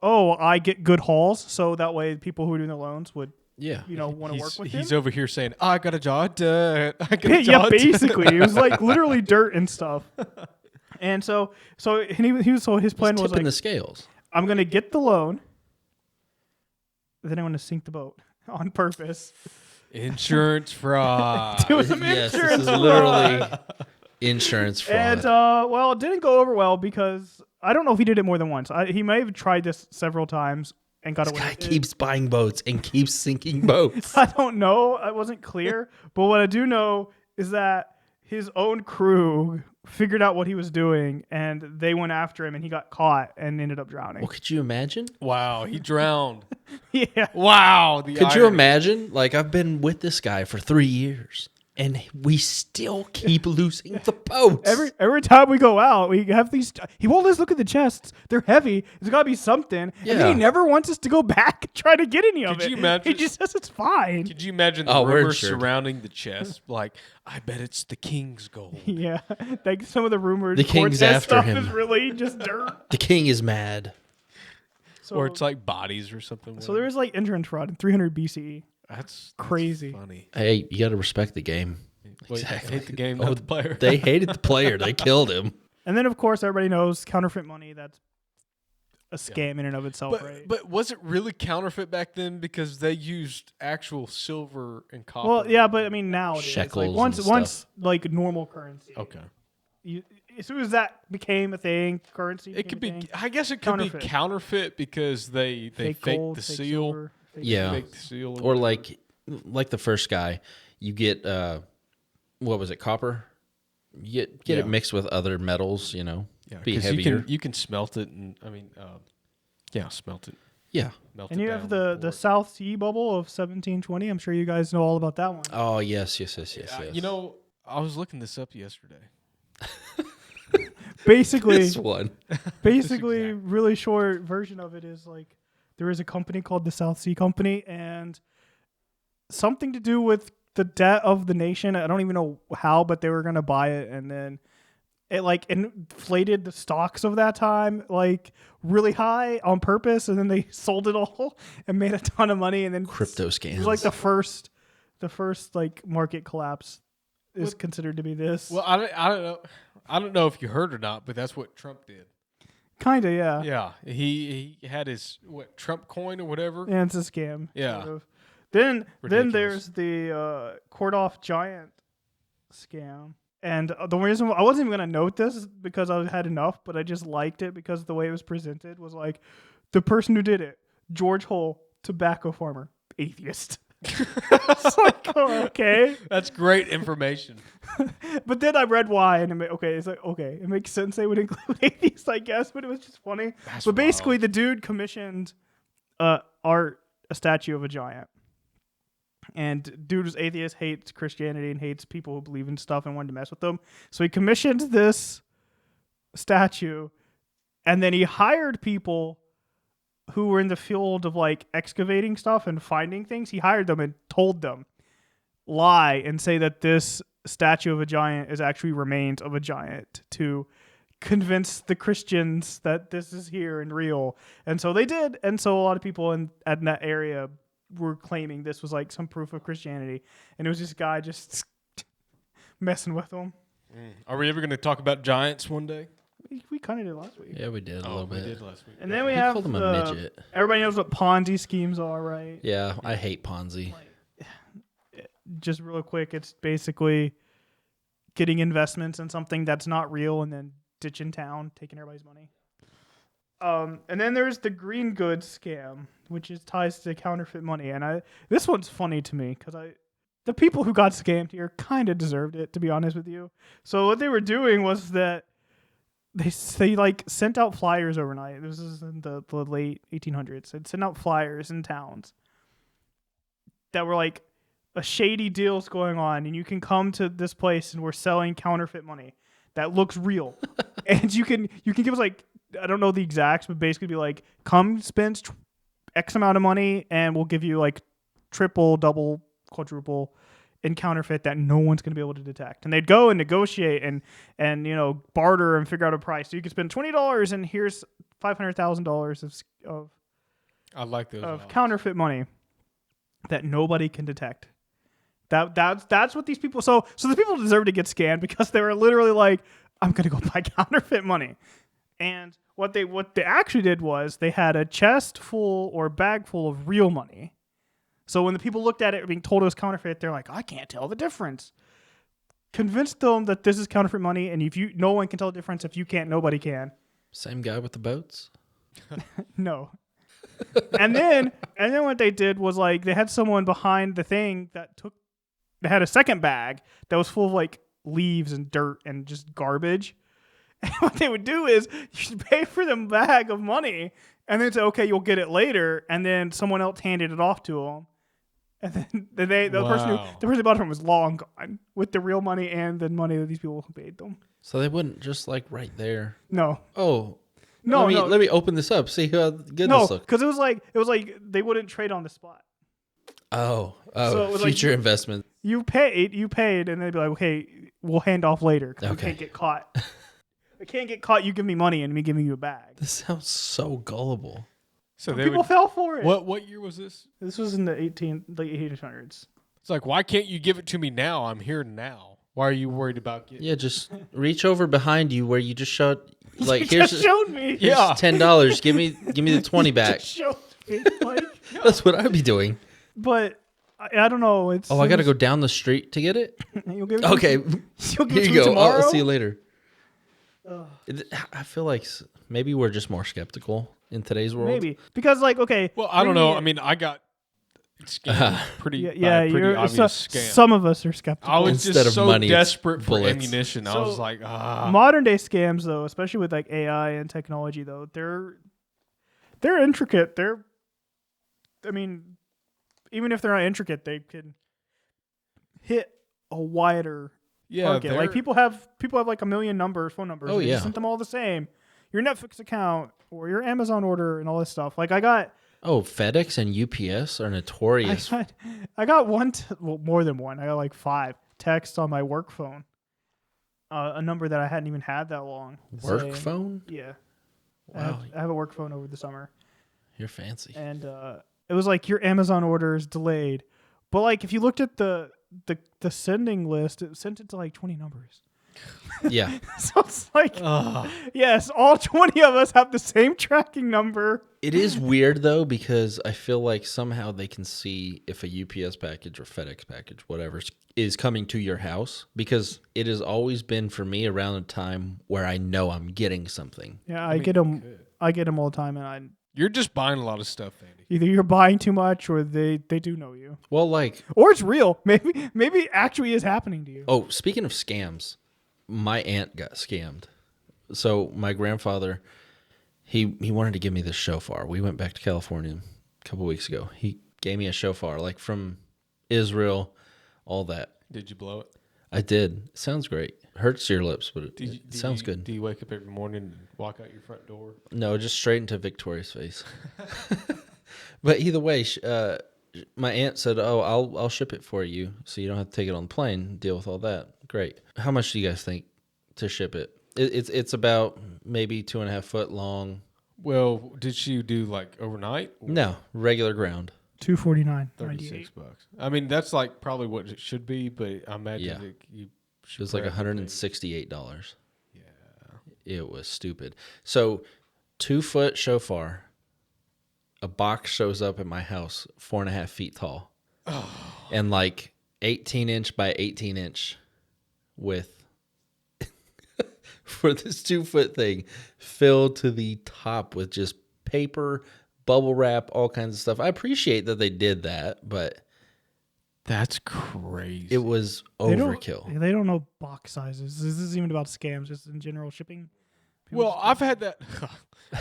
S3: I get good hauls, so that way people who are doing the loans would want to work with him.
S1: He's over here saying, "I got a job done.
S3: Yeah, basically, it was like literally dirt and stuff. And so his plan was like,
S2: the scales.
S3: I'm gonna get the loan, then I'm gonna sink the boat on purpose.
S1: Insurance fraud.
S3: Do some
S2: Yes, this
S3: insurance
S2: is
S3: fraud.
S2: literally insurance fraud.
S3: And it didn't go over well because I don't know if he did it more than once. He may have tried this several times and got away.
S2: This guy keeps buying boats and keeps sinking boats.
S3: I don't know. I wasn't clear. But what I do know is that his own crew figured out what he was doing, and they went after him, and he got caught and ended up drowning.
S2: Well, could you imagine?
S1: Wow, he drowned.
S3: Yeah.
S1: Wow.
S2: Could you imagine? Like, I've been with this guy for 3 years, and we still keep losing the boats.
S3: Every time we go out, we have these. He won't let us look at the chests. They're heavy. There's got to be something. Yeah. And then he never wants us to go back and try to get any of it.
S1: Could you imagine?
S3: He just says it's fine.
S1: Could you imagine the rumors surrounding the chest? Like, I bet it's the king's gold.
S3: Yeah, like some of the rumors.
S2: The king's after
S3: stuff
S2: him.
S3: is really just dirt.
S2: The king is mad.
S3: So,
S1: or it's like bodies or something.
S3: So there was like insurance fraud in 300 BCE.
S1: That's
S3: crazy.
S1: Funny.
S2: Hey, you got to respect the game.
S1: Well,
S2: Exactly.
S1: hate the game, not the player.
S2: They hated the player. They killed him.
S3: And then, of course, everybody knows counterfeit money. That's a scam in and of itself, right?
S1: But was it really counterfeit back then because they used actual silver and copper?
S3: Well, yeah, but I mean now it is.
S2: Shekels
S3: Like once
S2: and stuff.
S3: like normal currency.
S1: Okay.
S3: As soon as that became a thing, currency.
S1: It could be.
S3: Thing,
S1: I guess it could be counterfeit because they faked
S3: gold,
S1: the
S3: fake
S1: seal.
S3: silver,
S2: Yeah.
S1: Make the seal
S2: Or
S1: whatever.
S2: like the first guy, you get what was it, copper? You get it mixed with other metals,
S1: Yeah,
S2: be
S1: 'cause
S2: heavier.
S1: you can smelt it, and smelt it.
S2: Yeah.
S1: Melt
S3: And
S1: it
S3: you
S1: down,
S3: have
S1: pour
S3: the
S1: it.
S3: South Sea bubble of 1720. I'm sure you guys know all about that one.
S2: Oh yes.
S1: You know, I was looking this up yesterday.
S3: Basically,
S2: This one.
S3: basically,
S1: exact.
S3: really short version of it is like there is a company called the South Sea Company, and something to do with the debt of the nation. I don't even know how, but they were gonna buy it, and then it like inflated the stocks of that time like really high on purpose, and then they sold it all and made a ton of money, and then
S2: Crypto
S3: it
S2: scams.
S3: was like the first like market collapse is
S1: What-
S3: considered to be this.
S1: Well, I don't know. I don't know if you heard or not, but that's what Trump did.
S3: Kinda, yeah.
S1: Yeah, he had his Trump coin or whatever.
S3: Yeah, it's a scam.
S1: Yeah.
S3: Sort of. Then
S1: Ridiculous.
S3: there's the Kordoff Giant scam. And the reason I wasn't even going to note this because I had enough, but I just liked it because the way it was presented was like the person who did it, George Hull, tobacco farmer, atheist. It's like, oh, okay.
S1: That's great information.
S3: But then I read why, and it's like, okay, it makes sense they would include atheists, I guess, but it was just funny.
S1: That's
S3: But basically,
S1: wild.
S3: the dude commissioned a statue of a giant. And dude was atheist, hates Christianity, and hates people who believe in stuff and wanted to mess with them. So he commissioned this statue, and then he hired people who were in the field of like excavating stuff and finding things. He hired them and told them, lie and say that this statue of a giant is actually remains of a giant to convince the Christians that this is here and real. And so they did. And so a lot of people in that area were claiming this was like some proof of Christianity, and it was this guy just messing with them.
S1: Are we ever going to talk about giants one day?
S3: We kind of did last week.
S2: Yeah, we did a little
S1: we
S2: bit.
S1: did last week.
S3: And then we
S2: He
S3: have
S2: called him a midget.
S3: everybody knows what Ponzi schemes are, right?
S2: Yeah, I hate Ponzi.
S3: Just real quick, it's basically getting investments in something that's not real and then ditching town, taking everybody's money. And then there's the green goods scam, which is ties to counterfeit money. And this one's funny to me because the people who got scammed here kind of deserved it, to be honest with you. So what they were doing was that they like sent out flyers overnight. This is in the late 1800s. They'd send out flyers in towns that were like a shady deal's going on, and you can come to this place and we're selling counterfeit money that looks real. And you can give us like, I don't know the exacts, but basically be like, come spend X amount of money and we'll give you like triple, double, quadruple in counterfeit that no one's going to be able to detect. And they'd go and negotiate and barter and figure out a price. So you can spend $20 and here's $500,000 of
S1: I like those.
S3: of
S1: odds.
S3: counterfeit money that nobody can detect. That's what these people. So the people deserve to get scammed because they were literally like, I'm gonna go buy counterfeit money. And what they actually did was they had a chest full or bag full of real money. So when the people looked at it being told it was counterfeit, they're like, I can't tell the difference. Convinced them that this is counterfeit money, and no one can tell the difference. If you can't, nobody can.
S2: Same guy with the boats?
S3: No. and then what they did was like they had someone behind the thing they had a second bag that was full of like leaves and dirt and just garbage. And what they would do is you should pay for the bag of money and then say, okay, you'll get it later. And then someone else handed it off to them. And then the person who bought it from was long gone with the real money and the money that these people paid them.
S2: So they wouldn't just like right there.
S3: No.
S2: Oh,
S3: No,
S2: let me open this up. See how good
S3: no,
S2: this looks.
S3: because it was like they wouldn't trade on the spot.
S2: Oh,
S3: So it was
S2: future
S3: like-
S2: investment.
S3: You paid, and they'd be like, okay, we'll hand off later because we
S2: Okay.
S3: can't get caught. I can't get caught. You give me money and me giving you a bag.
S2: This sounds so gullible.
S1: So
S3: But
S1: they
S3: people
S1: would,
S3: fell for it.
S1: what year was this?
S3: This was in the late 1800s.
S1: It's like, why can't you give it to me now? I'm here now. Why are you worried about getting?
S2: Yeah, just reach over behind you where you just showed. Like
S3: You
S2: here's
S3: just showed me.
S1: Yeah.
S2: $10. Give me the 20 back.
S3: Just showed me. Like,
S2: That's what I'd be doing.
S3: but I don't know. It's
S2: Oh, I got to go down the street to get it.
S3: You'll give it
S2: Okay,
S3: You'll give
S2: here
S3: it to
S2: you
S3: me
S2: go.
S3: tomorrow.
S2: I'll see you later. I feel like maybe we're just more skeptical in today's world.
S3: Maybe because like okay.
S1: Well, I don't know.
S3: bring
S1: I
S3: me
S1: mean, I got scam. Pretty,
S3: Yeah,
S1: pretty
S3: you're
S1: obvious scam.
S3: some of us are skeptical.
S1: I was
S2: Instead of
S1: just so
S2: money, it's
S1: desperate for
S2: bullets.
S1: ammunition. I
S3: So,
S1: was like,
S3: modern day scams though, especially with like AI and technology though, they're intricate. I mean, even if they're not intricate, they can hit a wider target. Like people have like a million phone numbers.
S2: Oh,
S3: and
S2: yeah.
S3: you sent them all the same. Your Netflix account or your Amazon order and all this stuff. Like I got
S2: FedEx and UPS are notorious.
S3: I got more than one. I got like 5 texts on my work phone. A number that I hadn't even had that long.
S2: Work
S3: saying-
S2: phone?
S3: Yeah.
S2: Wow,
S3: I have a work phone over the summer.
S2: you're fancy.
S3: And it was like your Amazon order is delayed. But like if you looked at the sending list, it sent it to like 20 numbers.
S2: Yeah.
S3: So it's like, yes, all 20 of us have the same tracking number.
S2: It is weird though, because I feel like somehow they can see if a UPS package or FedEx package, whatever, is coming to your house, because it has always been for me around a time where I know I'm getting something.
S3: Yeah, I get them all the time, and
S1: you're just buying a lot of stuff, Andy.
S3: either you're buying too much or they do know you.
S2: Well, like,
S3: Or it's real. Maybe it actually is happening to you.
S2: oh, speaking of scams, my aunt got scammed. So my grandfather, he wanted to give me this shofar. We went back to California a couple weeks ago. He gave me a shofar, like from Israel, all that.
S1: Did you blow it?
S2: I did. It sounds great. Hurts your lips, but it sounds good.
S1: Do you wake up every morning and walk out your front door?
S2: No, just straight into Victoria's face. But either way, my aunt said, "Oh, I'll ship it for you, so you don't have to take it on the plane. Deal with all that. Great. How much do you guys think to ship it? It's about maybe 2.5 foot long.
S1: Well, did she do like overnight?
S2: No, regular ground.
S3: $249.98.
S1: $36. I mean, that's like probably what it should be, but I imagine
S2: Yeah.
S1: you
S2: It was like
S1: grab
S2: $168.
S1: Yeah.
S2: It was stupid. So, 2 foot shofar. A box shows up at my house, 4.5 feet tall, and like 18-inch by 18-inch with for this 2 foot thing filled to the top with just paper, bubble wrap, all kinds of stuff. I appreciate that they did that, but
S1: That's crazy.
S2: it was
S3: They
S2: overkill.
S3: They don't know box sizes. This isn't even about scams, just in general shipping.
S1: Well, I've had that.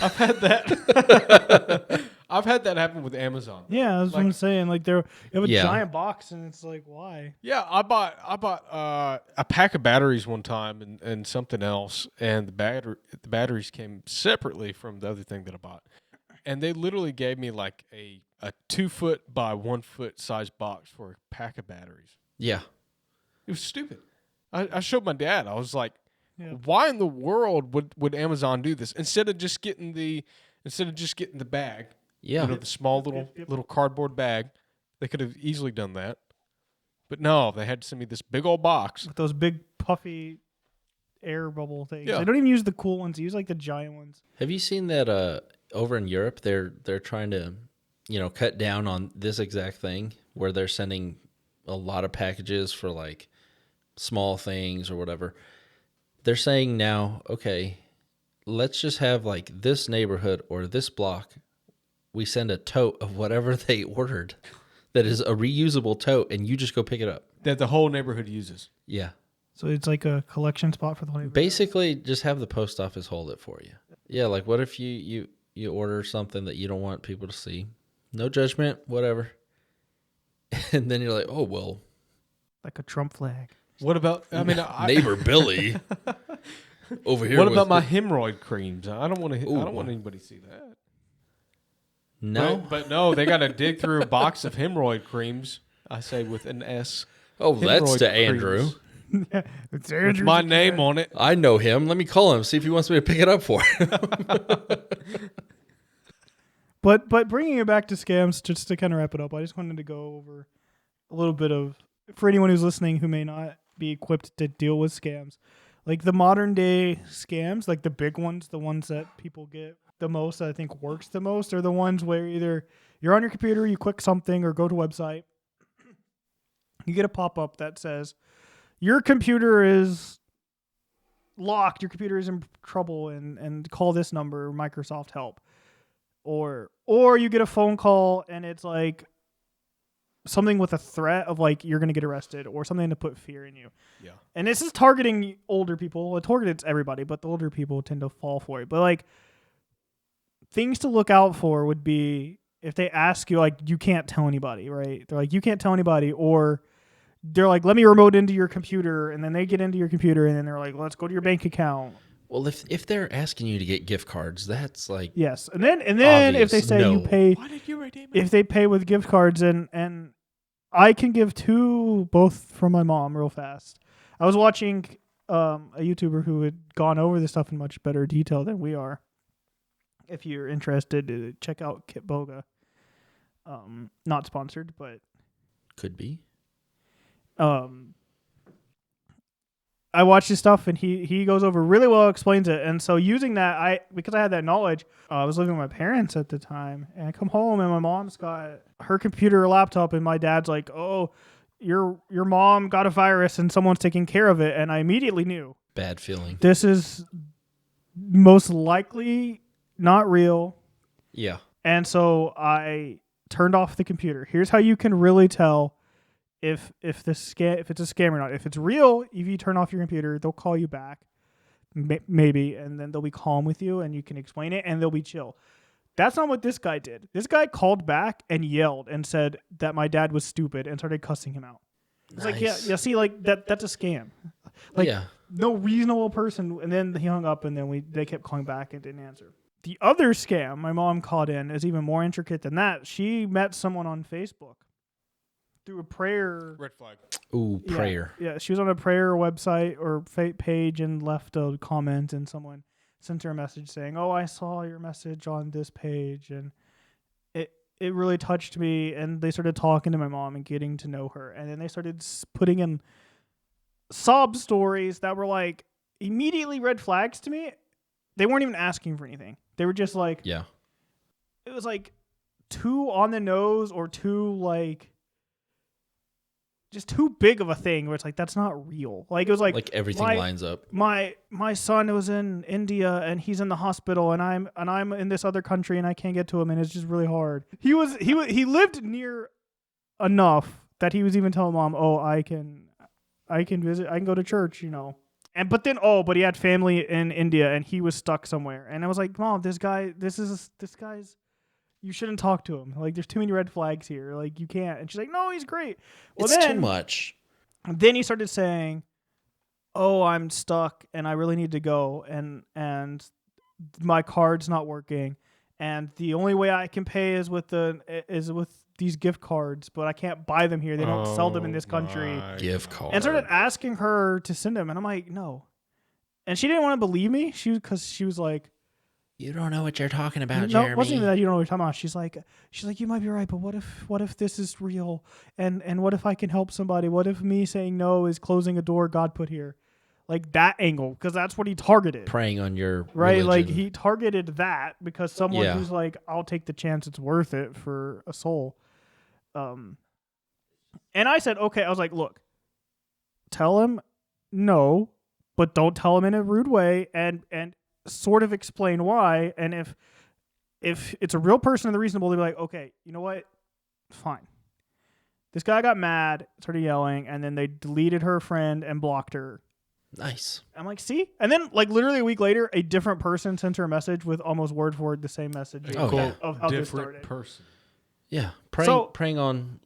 S1: I've had that. I've had that happen with Amazon.
S3: Yeah, that's what I'm saying. Like you have a
S2: Yeah.
S3: giant box, and it's like, why?
S1: Yeah, I bought a pack of batteries one time and something else, and the batteries came separately from the other thing that I bought, and they literally gave me like a 2 foot by 1 foot size box for a pack of batteries.
S2: Yeah.
S1: It was stupid. I showed my dad. I was like,
S3: Yeah.
S1: why in the world would Amazon do this instead of just getting the bag?
S2: Yeah.
S1: You know, the small little cardboard bag. They could have easily done that. But no, they had to send me this big old box.
S3: With those big puffy air bubble things.
S1: Yeah.
S3: They don't even use the cool ones. They use like the giant ones.
S2: Have you seen that over in Europe they're trying to, cut down on this exact thing where they're sending a lot of packages for like small things or whatever. They're saying now, okay, let's just have like this neighborhood or this block, we send a tote of whatever they ordered that is a reusable tote and you just go pick it up.
S1: That the whole neighborhood uses.
S2: Yeah.
S3: So it's like a collection spot for the whole neighborhood.
S2: Basically, just have the post office hold it for you. Yeah, like what if you order something that you don't want people to see? No judgment, whatever. And then you're like, oh, well.
S3: Like a Trump flag.
S1: What about,
S2: Neighbor Billy over here.
S1: What about my hemorrhoid creams? I don't want anybody to see that.
S2: No.
S1: But no, they got to dig through a box of hemorrhoid creams. I say with an S.
S2: Oh, that's
S1: Hemorrhoid
S2: to Andrew.
S1: creams.
S3: It's
S1: With
S3: Andrew's
S1: my
S3: again.
S1: name on it.
S2: I know him. Let me call him, see if he wants me to pick it up for him.
S3: But bringing it back to scams, just to kind of wrap it up, I just wanted to go over a little bit of, for anyone who's listening who may not be equipped to deal with scams, like the modern day scams, like the big ones, the ones that people get the most, that I think works the most, are the ones where either you're on your computer, you click something or go to a website, you get a pop-up that says, your computer is locked, your computer is in trouble, and call this number, Microsoft help. Or you get a phone call and it's like, something with a threat of like you're gonna get arrested or something to put fear in you.
S1: Yeah.
S3: And this is targeting older people. It targets everybody, but the older people tend to fall for it. But like things to look out for would be if they ask you like you can't tell anybody, right? They're like you can't tell anybody, or they're like let me remote into your computer, and then they get into your computer and then they're like let's go to your bank account.
S2: Well, if they're asking you to get gift cards, that's like
S3: Yes, and then if they
S2: obvious.
S3: say you
S2: No.
S3: pay,
S1: Why did you redeem it?
S3: if they pay with gift cards, and I can give two both from my mom real fast. I was watching a YouTuber who had gone over this stuff in much better detail than we are. If you're interested, check out Kit Boga. Not sponsored, but
S2: could be.
S3: I watched his stuff and he goes over really well, explains it. And so using that, because I had that knowledge, I was living with my parents at the time, and I come home and my mom's got her computer or laptop, and my dad's like, "Oh, your mom got a virus and someone's taking care of it." And I immediately knew
S2: Bad feeling.
S3: this is most likely not real.
S2: Yeah.
S3: And so I turned off the computer. Here's how you can really tell if it's a scam or not. If it's real, if you turn off your computer, they'll call you back, maybe, and then they'll be calm with you, and you can explain it, and they'll be chill. That's not what this guy did. This guy called back and yelled and said that my dad was stupid and started cussing him out. It's like, yeah, see, like that's a scam. Like,
S2: yeah.
S3: no reasonable person. And then he hung up, and then they kept calling back and didn't answer. The other scam my mom caught in is even more intricate than that. She met someone on Facebook through a prayer.
S1: Red flag.
S2: Ooh, prayer.
S3: Yeah, she was on a prayer website or page and left a comment, and someone sent her a message saying, "Oh, I saw your message on this page, and it really touched me." And they started talking to my mom and getting to know her, and then they started putting in sob stories that were like immediately red flags to me. They weren't even asking for anything. They were just like,
S2: Yeah.
S3: it was like too on the nose or too like just too big of a thing where it's like that's not real. Like it was like
S2: everything lines up.
S3: My son was in India and he's in the hospital, and I'm in this other country and I can't get to him, and it's just really hard. He lived near enough that he was even telling mom, "Oh, I can visit, I can go to church, you know." And but he had family in India and he was stuck somewhere. And I was like, "Mom, this guy's you shouldn't talk to him. Like, there's too many red flags here. Like, you can't." And she's like, "No, he's great." Well,
S2: it's too much.
S3: Then he started saying, "Oh, I'm stuck and I really need to go, and my card's not working, and the only way I can pay is with these gift cards, but I can't buy them here. They don't sell them in this country."
S2: Gift card.
S3: And started asking her to send them, and I'm like, "No." And she didn't want to believe me. Because she was like,
S2: "You don't know what you're talking about,
S3: no,
S2: Jeremy."
S3: it wasn't even that you don't know what you're talking about. She's like, "You might be right, but what if this is real? And what if I can help somebody? What if me saying no is closing a door God put here?" Like that angle, because that's what he targeted.
S2: Preying on your
S3: right,
S2: religion.
S3: like he targeted that because someone
S2: Yeah.
S3: who's like, "I'll take the chance; it's worth it for a soul." And I said, "Okay." I was like, "Look, tell him no, but don't tell him in a rude way, and sort of explain why. And if it's a real person and they're reasonable, they'll be like, okay, you know what? Fine." This guy got mad, started yelling, and then they deleted her friend and blocked her.
S2: Nice.
S3: I'm like, see? And then, like, literally a week later, a different person sent her a message with almost word for word the same message
S2: Oh, yeah.
S3: of how this
S1: Different
S3: started.
S1: person.
S2: Yeah.
S3: So-
S2: Preying on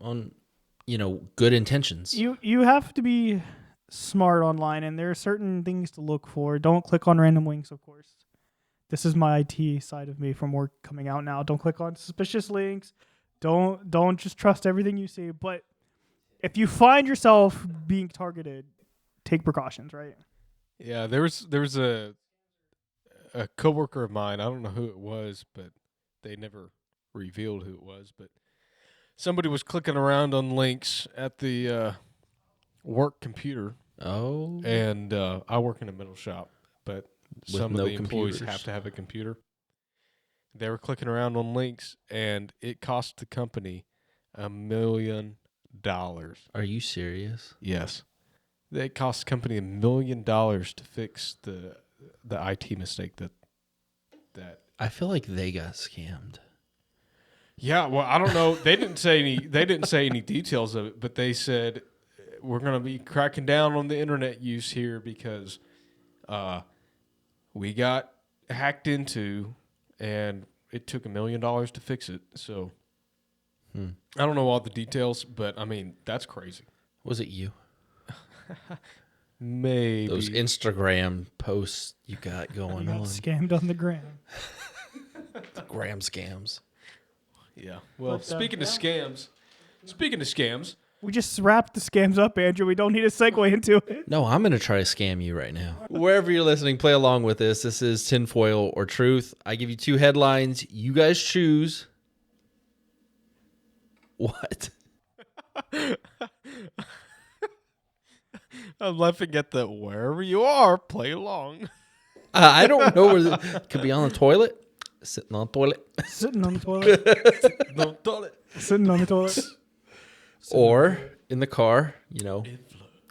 S2: good intentions.
S3: You have to be smart online, and there are certain things to look for. Don't click on random links, of course. This is my IT side of me from work coming out now. Don't click on suspicious links. Don't just trust everything you see. But if you find yourself being targeted, take precautions, right?
S1: Yeah, there was a coworker of mine. I don't know who it was, but they never revealed who it was. But somebody was clicking around on links at the work computer.
S2: Oh.
S1: And I work in a metal shop, but some
S2: no
S1: of the employees
S2: computers.
S1: have to have a computer. They were clicking around on links, and it cost the company $1 million.
S2: Are you serious?
S1: Yes. It cost the company $1 million to fix the IT mistake that
S2: I feel like they got scammed.
S1: Yeah, well, I don't know. They didn't say any. They didn't say any details of it, but they said we're going to be cracking down on the internet use here because we got hacked into, and it took $1 million to fix it. So I don't know all the details, but I mean that's crazy.
S2: Was it you?
S1: Maybe
S2: Those Instagram posts you got
S3: You
S2: going
S3: got
S2: on.
S3: scammed on the gram.
S2: Gram scams.
S1: Yeah. Well,
S3: But,
S1: speaking of scams,
S3: We just wrapped the scams up, Andrew. We don't need to segue into it.
S2: No, I'm going to try to scam you right now. Wherever you're listening, play along with this. This is Tinfoil or Truth. I give you 2 headlines. You guys choose. What?
S1: I'm laughing at the wherever you are, play along.
S2: I don't know where it could be on the toilet. Sitting on the toilet.
S3: Sitting on the toilet.
S1: No toilet.
S3: Sitting on the toilet.
S2: Or in the car, you know,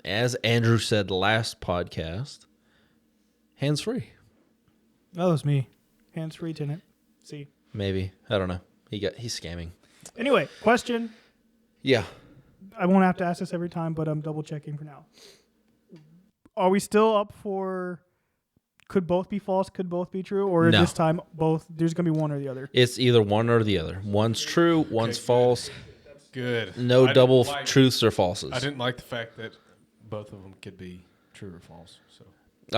S2: as Andrew said last podcast, hands free.
S3: That was me. Hands free, tenant. See.
S2: Maybe. I don't know. He's scamming.
S3: Anyway, question.
S2: Yeah.
S3: I won't have to ask this every time, but I'm double checking for now. Are we still up for could both be false, could both be true? Or
S2: No.
S3: this time both there's gonna be one or the other?
S2: It's either one or the other. One's true, one's false.
S1: Good.
S2: No
S1: I
S2: double
S1: didn't like-
S2: truths or falses.
S1: I didn't like the fact that both of them could be true or false. So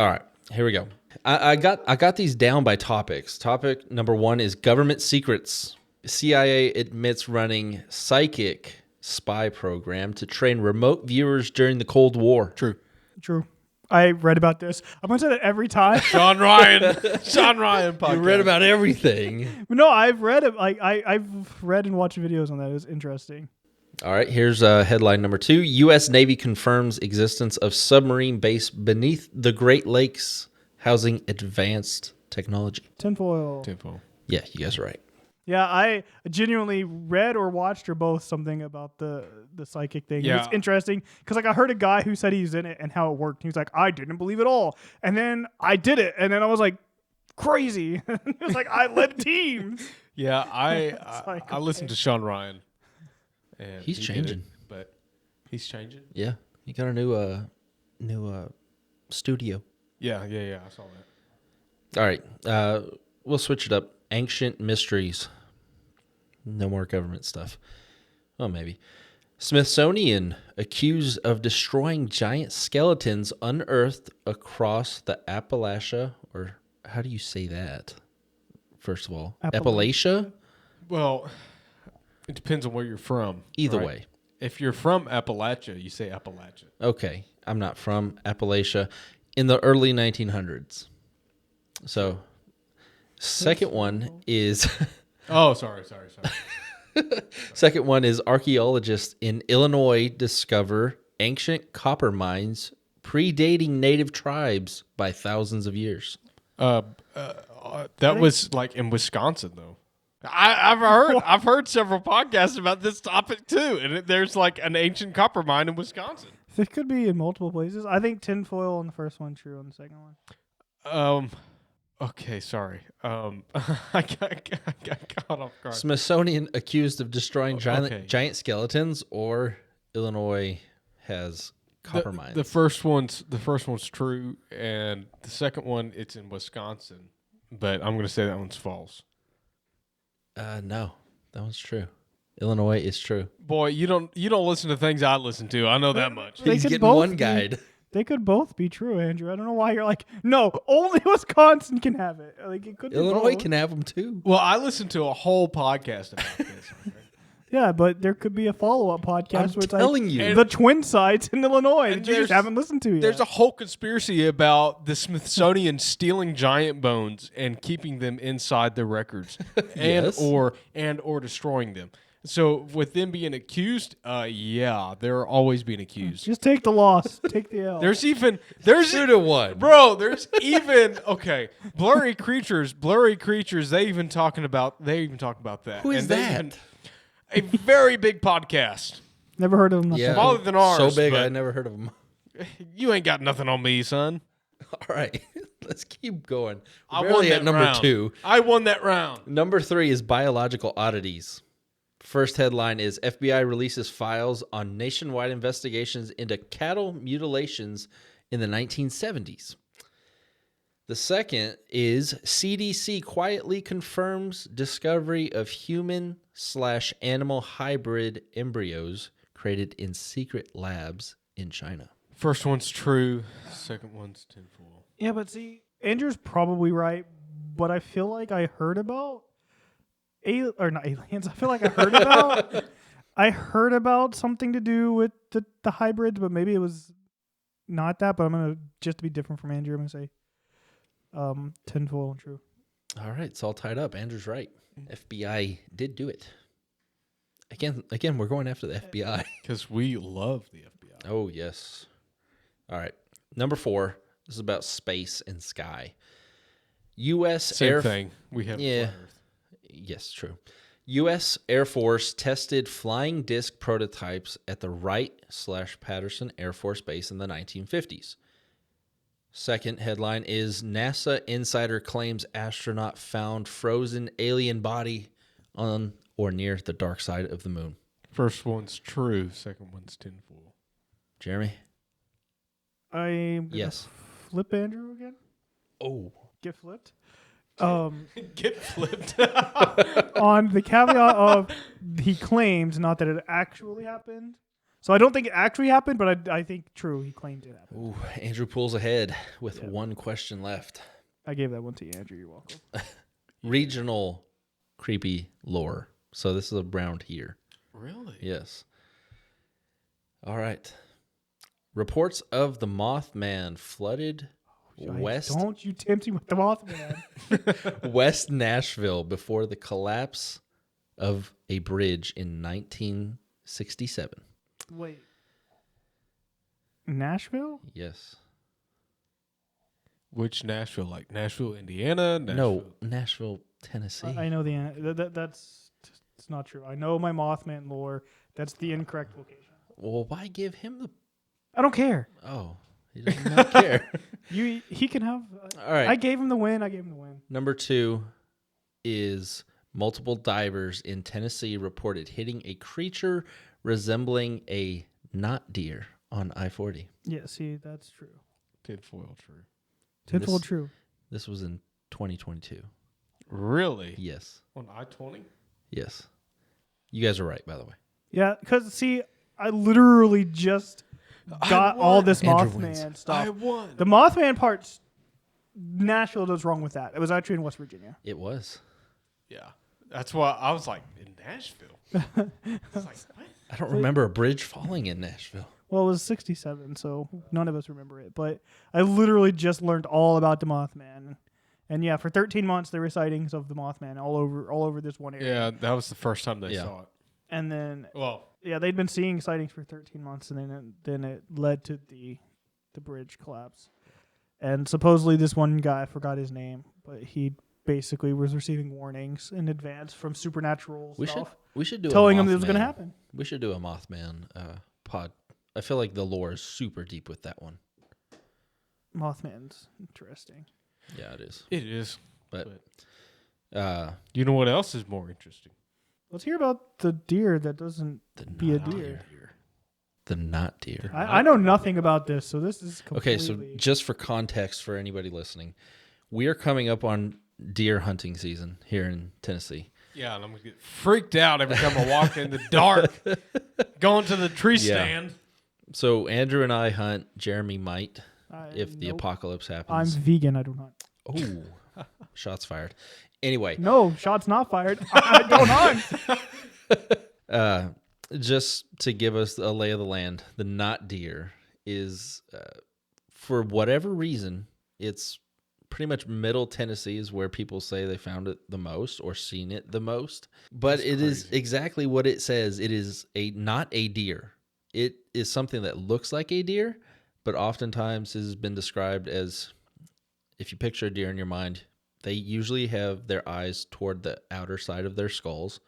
S2: All right, here we go. I got these down by topics. Topic number 1 is government secrets. CIA admits running psychic spy program to train remote viewers during the Cold War.
S1: true.
S3: True. I read about this. I'm gonna say that every time.
S1: Sean Ryan podcast.
S2: You read about everything.
S3: No, I've read it. Like I've read and watched videos on that. It was interesting.
S2: All right, here's headline number 2. U.S. Navy confirms existence of submarine base beneath the Great Lakes housing advanced technology.
S3: Tinfoil.
S2: Yeah, you guys are right.
S3: Yeah, I genuinely read or watched or both something about the psychic thing.
S1: Yeah.
S3: And it's interesting because like I heard a guy who said he's in it and how it worked. He was like, I didn't believe it all, and then I did it, and then I was like, crazy. It was like I led teams.
S1: Yeah,
S3: like,
S1: I listened to Sean Ryan. And
S2: He's
S1: he did
S2: changing.
S1: it, but he's changing.
S2: Yeah, you got a new studio.
S1: Yeah, I saw that.
S2: All right, we'll switch it up. Ancient mysteries. No more government stuff. Well, maybe. Smithsonian accused of destroying giant skeletons unearthed across the Appalachia, or how do you say that? First of all, Appalachia?
S1: Well, it depends on where you're from.
S2: Either
S1: right?
S2: way.
S1: If you're from Appalachia, you say Appalachia.
S2: Okay, I'm not from Appalachia. In the early 1900s. So, second one is...
S1: Oh, sorry.
S2: Second one is archaeologists in Illinois discover ancient copper mines predating native tribes by thousands of years.
S1: That was like in Wisconsin, though. I've heard several podcasts about this topic too, and there's like an ancient copper mine in Wisconsin.
S3: It could be in multiple places. I think tinfoil on the first one, true on the second one.
S1: Okay, sorry. I got caught off guard.
S2: Smithsonian accused of destroying
S1: Okay.
S2: giant skeletons, or Illinois has copper mines.
S1: The first one's true, and the second one it's in Wisconsin, but I'm gonna say that one's false.
S2: No, that one's true. Illinois is true.
S1: Boy, you don't listen to things I listen to. I know that much.
S3: They
S2: He's
S3: could
S2: getting
S3: both
S2: one
S3: be-
S2: guide.
S3: They could both be true, Andrew. I don't know why you're like, no, only Wisconsin can have it. Like it could. Be
S2: Illinois
S3: both.
S2: can have them too.
S1: Well, I listened to a whole podcast about this.
S3: Yeah, but there could be a follow-up podcast
S2: I'm
S3: where it's
S2: telling
S3: like
S2: you.
S3: the twin sites in Illinois
S1: And
S3: that you just
S1: there's-
S3: haven't listened to yet.
S1: There's a whole conspiracy about the Smithsonian stealing giant bones and keeping them inside their records,
S2: Yes.
S1: or destroying them. So with them being accused, yeah, they're always being accused.
S3: Just take the loss. Take the L.
S1: There's 2 to 1,
S2: Bro,
S1: There's even blurry creatures. They even talk about that.
S2: Who is
S1: And they
S2: that?
S1: even- a very big podcast.
S3: Never heard of them.
S2: Yeah.
S1: Smaller than ours,
S2: So big,
S1: but-
S2: I never heard of them.
S1: You ain't got nothing on me, son.
S2: All right, let's keep going.
S1: I
S2: We're
S1: won
S2: barely
S1: that
S2: at number
S1: round.
S2: 2.
S1: I won that round.
S2: Number 3 is biological oddities. First headline is FBI releases files on nationwide investigations into cattle mutilations in the 1970s. The second is CDC quietly confirms discovery of human/animal hybrid embryos created in secret labs in China.
S1: First one's true. Second one's tinfoil.
S3: Yeah, but see, Andrew's probably right, but I feel like I heard about not aliens. I feel like I heard about something to do with the hybrids, but maybe it was not that. But I'm gonna just to be different from Andrew. I'm gonna say tinfoil and true.
S2: All right, it's all tied up. Andrew's right. FBI did do it. Again, we're going after the FBI.
S1: Because we love the FBI.
S2: Oh, yes. All right. Number 4. This is about space and sky. U.S.
S1: Same thing. We have
S2: Yeah.
S1: flat Earth.
S2: Yes, true. U.S. Air Force tested flying disc prototypes at the Wright/Patterson Air Force Base in the 1950s. Second headline is NASA insider claims astronaut found frozen alien body on or near the dark side of the moon.
S1: First one's true. Second one's tinfoil.
S2: Jeremy?
S3: I'm gonna
S2: Yes.
S3: flip Andrew again.
S2: Oh.
S3: Get flipped.
S1: Get flipped.
S3: On the caveat of he claims, not that it actually happened. So I don't think it actually happened, but I think true. He claimed it happened.
S2: Ooh, Andrew pulls ahead with one question left.
S3: I gave that one to you, Andrew. You're welcome.
S2: Regional creepy lore. So this is around here.
S1: Really?
S2: Yes. All right. Reports of the Mothman flooded
S3: Don't you tempt me with the Mothman.
S2: West Nashville before the collapse of a bridge in 1967.
S3: Wait. Nashville?
S2: Yes.
S1: Which Nashville? Like Nashville, Indiana?
S2: No, Nashville, Tennessee.
S3: I know the that's it's not true. I know my Mothman lore. That's the incorrect location.
S2: Well, why give him the...
S3: I don't care.
S2: Oh, he does not care.
S3: He can have...
S2: All right.
S3: I gave him the win.
S2: Number 2 is multiple divers in Tennessee reported hitting a creature resembling a not deer on I-40.
S3: Yeah, see, that's true.
S1: Tinfoil true.
S3: Tinfoil true.
S2: This was in 2022.
S1: Really?
S2: Yes.
S1: On I-20?
S2: Yes. You guys are right, by the way.
S3: Yeah, because, see, I literally just got all this
S2: Andrew wins.
S3: Mothman stuff.
S1: I won.
S3: The Mothman parts, Nashville does wrong with that. It was actually in West Virginia.
S2: It was.
S1: Yeah. That's why I was like, in Nashville? I was like, what?
S2: I don't remember a bridge falling in Nashville.
S3: Well, it was 1967, so none of us remember it. But I literally just learned all about the Mothman. And yeah, for 13 months, there were sightings of the Mothman all over this one area.
S1: Yeah, that was the first time they saw it.
S3: And then,
S1: Well,
S3: yeah, they'd been seeing sightings for 13 months, and then it led to the bridge collapse. And supposedly this one guy, I forgot his name, but he basically was receiving warnings in advance from supernatural stuff.
S2: We should do
S3: telling
S2: a
S3: him it was going to
S2: Mothman.
S3: happen.
S2: We should do a Mothman pod. I feel like the lore is super deep with that one.
S3: Mothman's interesting.
S2: Yeah, it is.
S1: it is.
S2: But
S1: You know what else is more interesting?
S3: Let's hear about the deer that doesn't be a deer.
S2: The not deer.
S3: I know nothing about this, so this is completely...
S2: Okay, so just for context for anybody listening, we are coming up on deer hunting season here in Tennessee.
S1: Yeah, and I'm going to get freaked out every time I walk in the dark, going to the tree stand.
S2: So Andrew and I hunt. Jeremy might if the
S3: nope.
S2: apocalypse
S3: I'm
S2: happens.
S3: vegan. I do not.
S2: Oh, shots fired. Anyway,
S3: No, shots not fired. I don't hunt.
S2: just to give us a lay of the land, the not deer is, for whatever reason, it's pretty much middle Tennessee is where people say they found it the most or seen it the most. But it is exactly what it says. It is not a deer. It is something that looks like a deer, but oftentimes has been described as, if you picture a deer in your mind, they usually have their eyes toward the outer side of their skulls,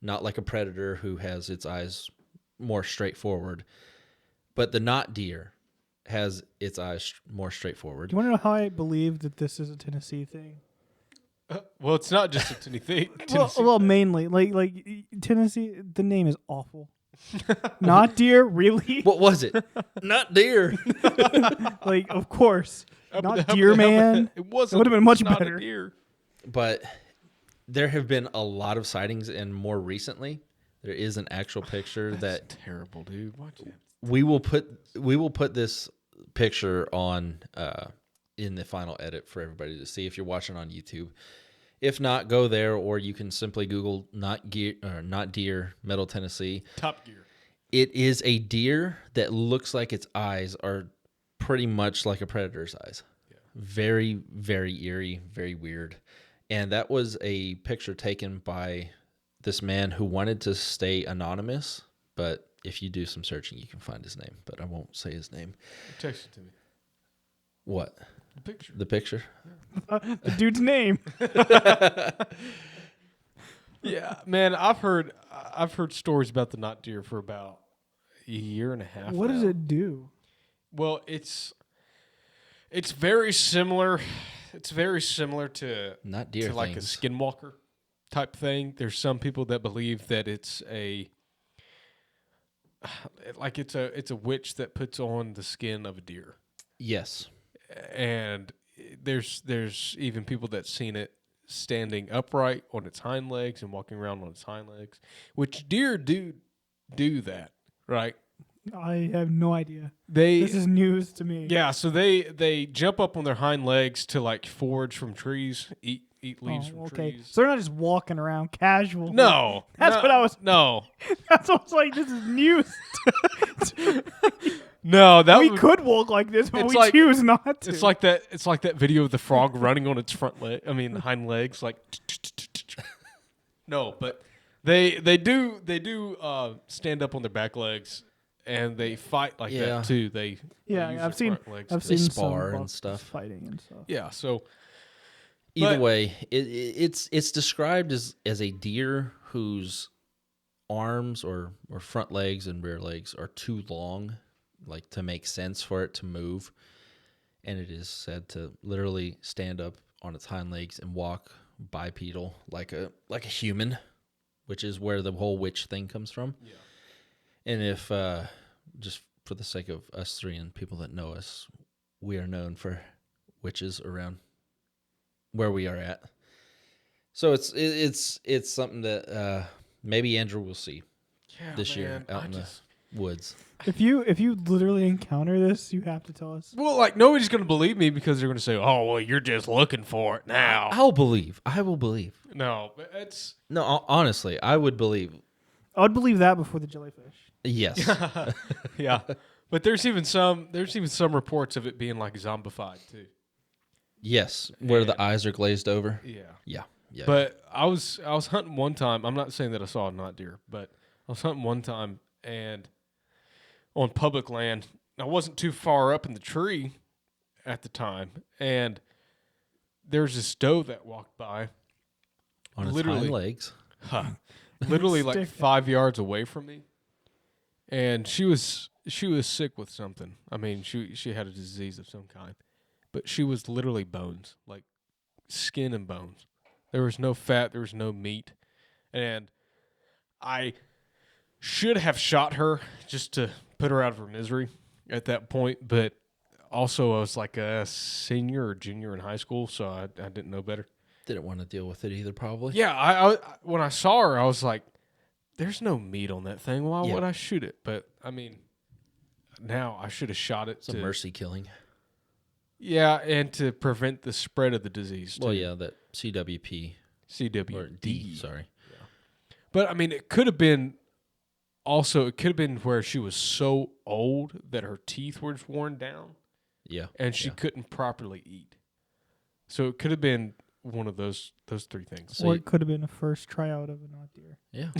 S2: not like a predator who has its eyes more straightforward. But the not deer has its eyes more straightforward.
S3: Do you want to know how I believe that this is a Tennessee thing?
S1: Well, it's not just a Tennessee.
S3: Well, mainly like Tennessee. The name is awful. Not deer, really?
S2: What was it? Not deer.
S3: Like, of course,
S1: Up
S3: not
S1: the-
S3: deer man.
S1: It wasn't.
S3: It would have been much
S1: it's not a
S3: better.
S1: deer.
S2: But there have been a lot of sightings, and more recently, there is an actual picture that
S1: Terrible, dude. Watch it.
S2: we will put this picture on in the final edit for everybody to see if you're watching on YouTube. If not, go there, or you can simply Google not deer, Middle Tennessee.
S1: Top Gear.
S2: It is a deer that looks like its eyes are pretty much like a predator's eyes. Yeah. Very, very eerie, very weird. And that was a picture taken by this man who wanted to stay anonymous, but if you do some searching, you can find his name, but I won't say his name.
S1: Text it to me.
S2: What?
S1: The picture.
S2: The picture?
S3: The dude's name.
S1: Yeah, man. I've heard stories about the not deer for about a year and a half.
S3: What does
S1: now.
S3: it do?
S1: Well, it's very similar. It's very similar to
S2: Not deer
S1: to like a
S2: things.
S1: skinwalker type thing. There's some people that believe that it's a witch that puts on the skin of a deer.
S2: Yes.
S1: And there's even people that's seen it standing upright on its hind legs and walking around on its hind legs, which deer do that, right?
S3: I have no idea.
S1: This
S3: This is news to me.
S1: yeah. So they jump up on their hind legs to like forage from trees, eat leaves from trees.
S3: So they're not just walking around casual.
S1: No,
S3: That's what I was.
S1: No,
S3: That's what I was like. This is news.
S1: no. That
S3: We
S1: would-
S3: could walk like this, but
S1: It's
S3: we
S1: like-
S3: choose not to.
S1: It's like that. It's like that video of the frog running on its hind legs, like. No, but they do stand up on their back legs, and they fight like
S2: Yeah.
S1: that too. They
S3: Yeah,
S1: use
S3: I've
S1: their
S3: seen-
S1: front legs
S3: I've
S1: to-
S2: They
S3: seen
S2: spar
S3: some
S2: and
S3: bucks
S2: stuff.
S3: fighting and stuff.
S1: Yeah, so
S2: Either
S1: But-
S2: way, it's described as a deer whose arms or front legs and rear legs are too long, like to make sense for it to move, and it is said to literally stand up on its hind legs and walk bipedal like a human, which is where the whole witch thing comes from.
S1: Yeah.
S2: And if just for the sake of us three and people that know us, we are known for witches around where we are at. So it's something that maybe Andrew will see this year out in the woods.
S3: If you literally encounter this, you have to tell us.
S1: Well, like nobody's gonna believe me because they're gonna say, "Oh, well, you're just looking for it now."
S2: I will believe.
S1: No, but it's
S2: No, honestly, I would believe.
S3: I would believe that before the jellyfish.
S2: Yes.
S1: yeah. But there's even some reports of it being like zombified too.
S2: Yes, where
S1: And-
S2: the eyes are glazed over.
S1: Yeah.
S2: Yeah. Yeah.
S1: But I was hunting one time. I'm not saying that I saw a not deer, but I was hunting one time and on public land. I wasn't too far up in the tree at the time, and there's this doe that walked by,
S2: on its
S1: literally-
S2: hind legs.
S1: literally like
S3: Stick.
S1: 5 yards away from me, and she was sick with something. I mean, she had a disease of some kind, but she was literally bones, like skin and bones. There was no fat, there was no meat, and I should have shot her just to put her out of her misery at that point. But also, I was like a senior or junior in high school, so I didn't know better.
S2: Didn't want to deal with it either, probably.
S1: Yeah, I when I saw her, I was like, "There's no meat on that thing. Why
S2: Yeah.
S1: would I shoot it?" But I mean, now I should have shot it.
S2: It's a mercy killing.
S1: Yeah, and to prevent the spread of the disease.
S2: Well,
S1: too.
S2: yeah, that CWP
S1: CWD.
S2: or D. Sorry.
S1: But I mean, it could have been. Also, it could have been where she was so old that her teeth were worn down
S2: Yeah.
S1: and she
S2: Yeah.
S1: couldn't properly eat. So it could have been one of those three things.
S2: So
S3: Or
S2: you-
S3: it could have been a first tryout of a not deer.
S2: Yeah.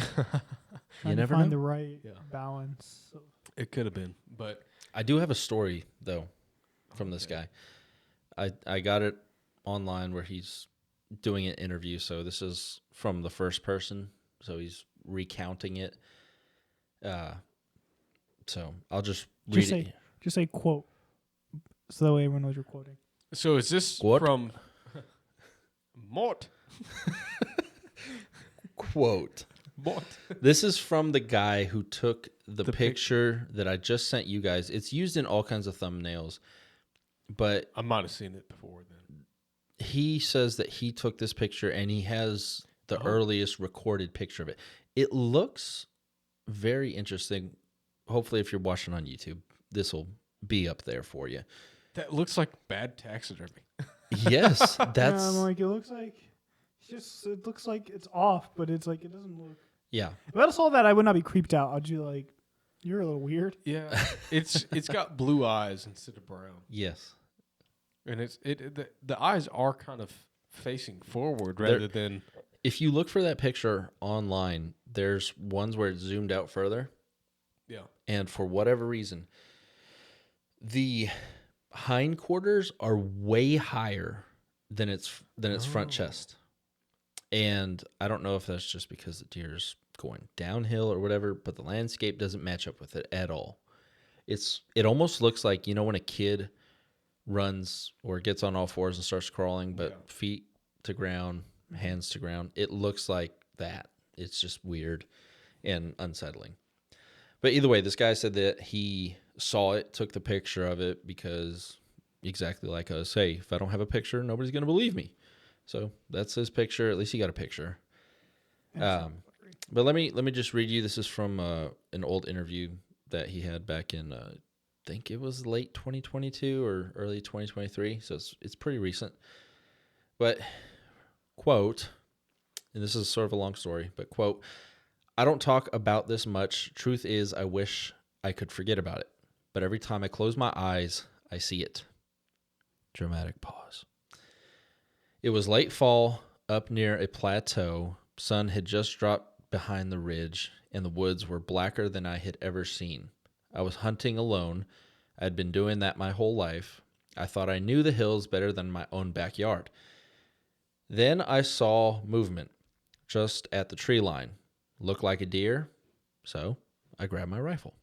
S3: Trying
S2: never
S3: to find
S2: know.
S3: the right
S1: Yeah.
S3: balance. So.
S1: It could have been, but
S2: I do have a story though from this guy. I got it online where he's doing an interview, so this is from the first person, so he's recounting it. So I'll just read it.
S3: Just say quote, so that way everyone knows you're quoting.
S1: so is this
S2: What?
S1: from Mort?
S2: Quote.
S1: What?
S2: This is from the guy who took the picture that I just sent you guys. It's used in all kinds of thumbnails, but
S1: I might have seen it before then.
S2: he says that he took this picture and he has the earliest recorded picture of it. It looks very interesting. Hopefully, if you're watching on YouTube, this will be up there for you.
S1: That looks like bad taxidermy.
S2: Yes,
S3: Yeah,
S2: that's
S3: I'm like, it looks like it's off, but it's like it doesn't look.
S2: yeah.
S3: If I saw that, I would not be creeped out. I'd be like, you're a little weird.
S1: Yeah, it's got blue eyes instead of brown,
S2: Yes.
S1: and the eyes are kind of facing forward rather than.
S2: If you look for that picture online, there's ones where it's zoomed out further.
S1: Yeah.
S2: And for whatever reason, the hindquarters are way higher than its front chest. And I don't know if that's just because the deer's going downhill or whatever, but the landscape doesn't match up with it at all. It almost looks like, when a kid runs or gets on all fours and starts crawling, but feet to ground, hands to ground. It looks like that. It's just weird and unsettling. But either way, this guy said that he saw it, took the picture of it because exactly like us, hey, if I don't have a picture, nobody's going to believe me. So that's his picture. At least he got a picture. But let me just read you. This is from an old interview that he had back in, I think it was late 2022 or early 2023. So it's pretty recent. But quote, and this is sort of a long story, but quote, I don't talk about this much. Truth is, I wish I could forget about it. But every time I close my eyes, I see it. Dramatic pause. It was late fall up near a plateau. Sun had just dropped behind the ridge, and the woods were blacker than I had ever seen. I was hunting alone. I'd been doing that my whole life. I thought I knew the hills better than my own backyard. Then I saw movement just at the tree line. Looked like a deer, so I grabbed my rifle.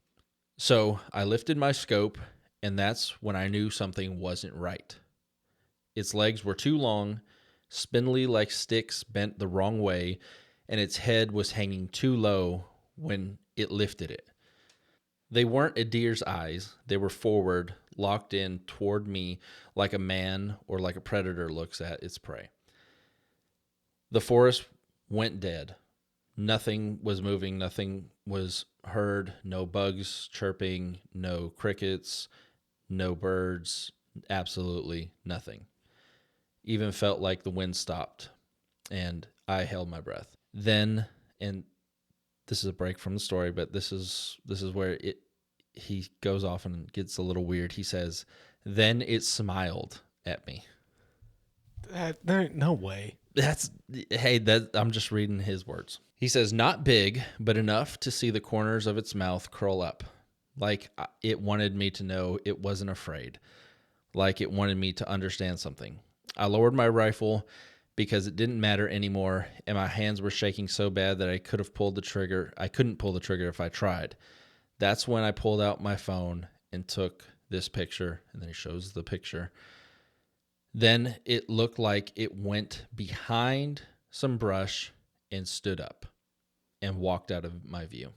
S2: So I lifted my scope, and that's when I knew something wasn't right. Its legs were too long, spindly like sticks bent the wrong way, and its head was hanging too low when it lifted it. They weren't a deer's eyes. They were forward, locked in toward me like a man or like a predator looks at its prey. The forest went dead. Nothing was moving. Nothing was heard. No bugs chirping. No crickets. No birds. Absolutely nothing. Even felt like the wind stopped, and I held my breath. Then, and this is a break from the story, but this is where he goes off and gets a little weird. He says, "Then it smiled at me."
S1: There ain't no way.
S2: I'm just reading his words. He says, not big, but enough to see the corners of its mouth curl up. Like it wanted me to know it wasn't afraid. Like it wanted me to understand something. I lowered my rifle because it didn't matter anymore, and my hands were shaking so bad that I couldn't pull the trigger if I tried. That's when I pulled out my phone and took this picture, and then he shows the picture. Then it looked like it went behind some brush and stood up and walked out of my view.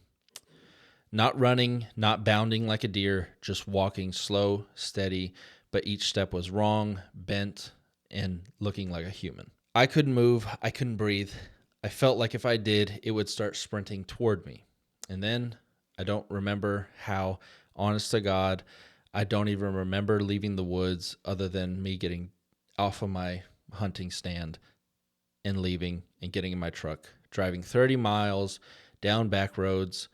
S2: Not running, not bounding like a deer, just walking slow, steady, but each step was wrong, bent, and looking like a human. I couldn't move. I couldn't breathe. I felt like if I did, it would start sprinting toward me. And then I don't remember how, honest to God, I don't even remember leaving the woods other than me getting off of my hunting stand and leaving and getting in my truck, driving 30 miles down back roads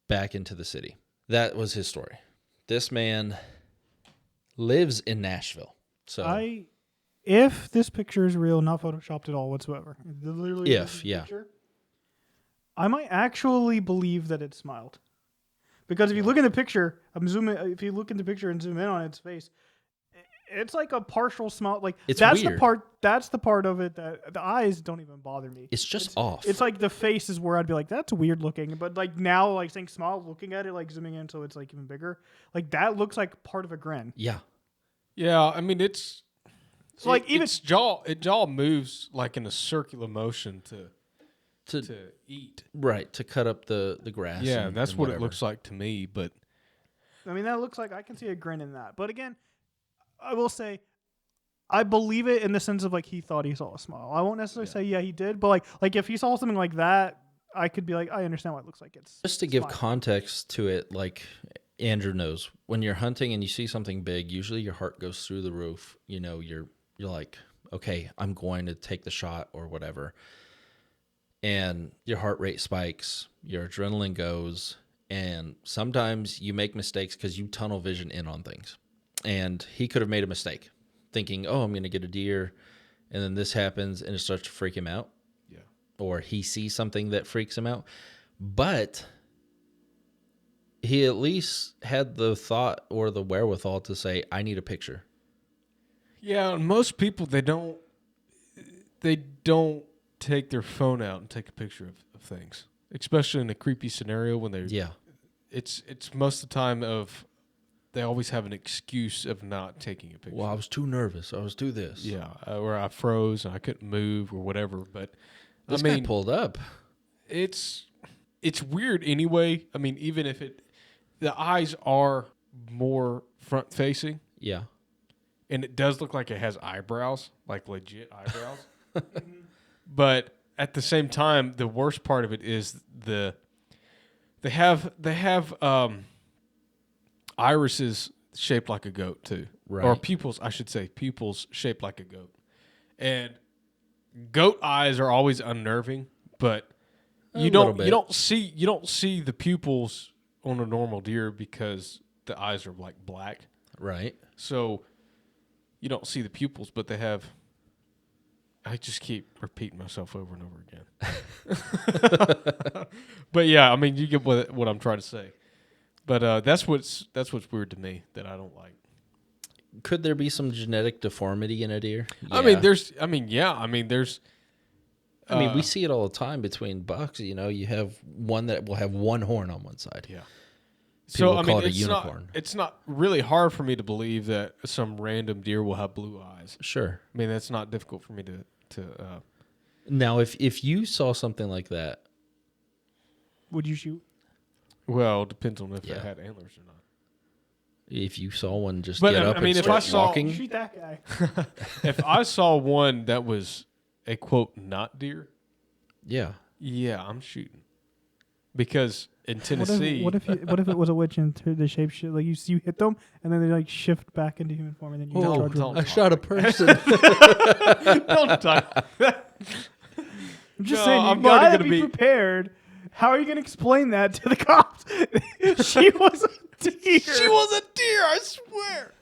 S2: back into the city. That was his story. This man lives in Nashville. So
S3: if this picture is real, not photoshopped at all whatsoever, literally picture, I might actually believe that it smiled. Because if you look in the picture, if you look in the picture and zoom in on its face, it's like a partial smile. Like
S2: it's
S3: that's
S2: weird.
S3: That's the part of it that the eyes don't even bother me.
S2: It's just off.
S3: It's like the face is where I'd be like, that's weird looking. But like now, like saying smile, looking at it, like zooming in so it's like even bigger. Like that looks like part of a grin.
S2: Yeah.
S1: Yeah, I mean it's
S3: So like even
S1: its jaw moves like in a circular motion to eat.
S2: Right, to cut up the grass.
S1: Yeah, that's
S2: and
S1: what
S2: whatever.
S1: it looks like to me. But
S3: I mean that looks like I can see a grin in that. But again, I will say I believe it in the sense of like he thought he saw a smile. I won't necessarily say he did, but like if he saw something like that, I could be like, I understand why it looks like it's
S2: Just to give
S3: smiling.
S2: context to it, like Andrew knows, when you're hunting and you see something big, usually your heart goes through the roof. You know, you're like, okay, I'm going to take the shot or whatever. And your heart rate spikes, your adrenaline goes, and sometimes you make mistakes because you tunnel vision in on things. And he could have made a mistake, thinking, oh, I'm going to get a deer, and then this happens, and it starts to freak him out.
S1: yeah,
S2: Or he sees something that freaks him out. But he at least had the thought or the wherewithal to say, I need a picture.
S1: yeah. And most people they don't take their phone out and take a picture of things, especially in a creepy scenario when they're
S2: Yeah.
S1: It's most of the time they always have an excuse of not taking a picture.
S2: Well, I was too nervous. I was too this.
S1: Yeah, or I froze and I couldn't move or whatever. But
S2: This
S1: I mean,
S2: guy pulled up.
S1: it's weird anyway. I mean, even if the eyes are more front facing,
S2: Yeah.
S1: and it does look like it has eyebrows, like legit eyebrows. But at the same time, the worst part of it is they have irises shaped like a goat too,
S2: Right.
S1: or pupils, I should say, pupils shaped like a goat, and goat eyes are always unnerving. But you don't see the pupils on a normal deer because the eyes are like black.
S2: Right.
S1: So you don't see the pupils, but they have. I just keep repeating myself over and over again. But yeah, I mean, you get what I'm trying to say. But that's what's weird to me that I don't like.
S2: Could there be some genetic deformity in a deer?
S1: I mean, there's. I mean,
S2: we see it all the time between bucks. You know, you have one that will have one horn on one side.
S1: Yeah.
S2: People
S1: So I
S2: call
S1: mean,
S2: it a
S1: it's
S2: unicorn.
S1: it's not really hard for me to believe that some random deer will have blue eyes.
S2: Sure.
S1: I mean, that's not difficult for me to.
S2: Now, if you saw something like that,
S3: Would you shoot?
S1: Well, it depends on if
S2: Yeah.
S1: they had antlers or not.
S2: if you saw one just
S1: But,
S2: get
S1: I
S2: up
S1: mean,
S2: and
S1: if I
S2: start
S1: saw-
S2: walking,
S3: Shoot that guy.
S1: If I saw one that was a quote not deer,
S2: yeah.
S1: yeah, I'm shooting. Because in Tennessee,
S3: What if it was a witch and the shape shit? Like you hit them and then they like shift back into human form and then you
S1: No,
S3: charge them.
S1: don't.
S2: I shot a person.
S1: don't talk.
S3: I'm just
S1: No,
S3: saying, you
S1: I'm already
S3: gotta
S1: gonna
S3: be
S1: be-
S3: prepared. How are you gonna explain that to the cops? She was a deer.
S1: She was a deer, I swear.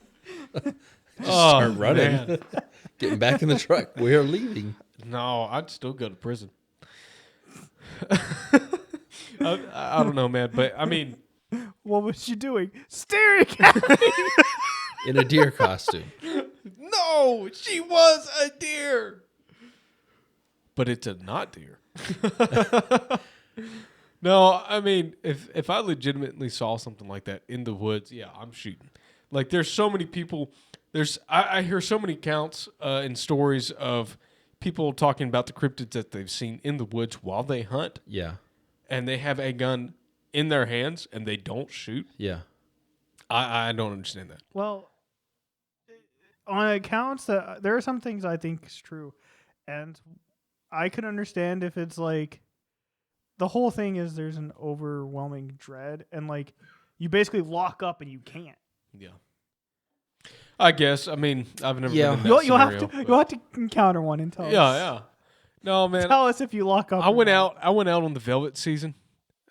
S2: Start running.
S1: man.
S2: Getting back in the truck. We are leaving.
S1: No, I'd still go to prison. I don't know, man, but I mean,
S3: What was she doing? Staring at me.
S2: In a deer costume.
S1: no, she was a deer. But it's a not deer. No, I mean, if I legitimately saw something like that in the woods, yeah, I'm shooting. Like, there's so many people. I hear so many accounts and stories of people talking about the cryptids that they've seen in the woods while they hunt,
S2: Yeah.
S1: and they have a gun in their hands and they don't shoot.
S2: Yeah.
S1: I don't understand that.
S3: Well, on accounts that there are some things I think is true, and I can understand if it's like the whole thing is there's an overwhelming dread and like you basically lock up and you can't.
S1: Yeah. I guess. I mean, I've never
S2: Yeah.
S1: been in that
S3: You'll have
S1: scenario,
S3: to
S1: but-
S3: you'll have to encounter one and tell us.
S1: Yeah. No, man.
S3: Tell us if you lock up.
S1: I
S3: or
S1: went
S3: not.
S1: out on the velvet season.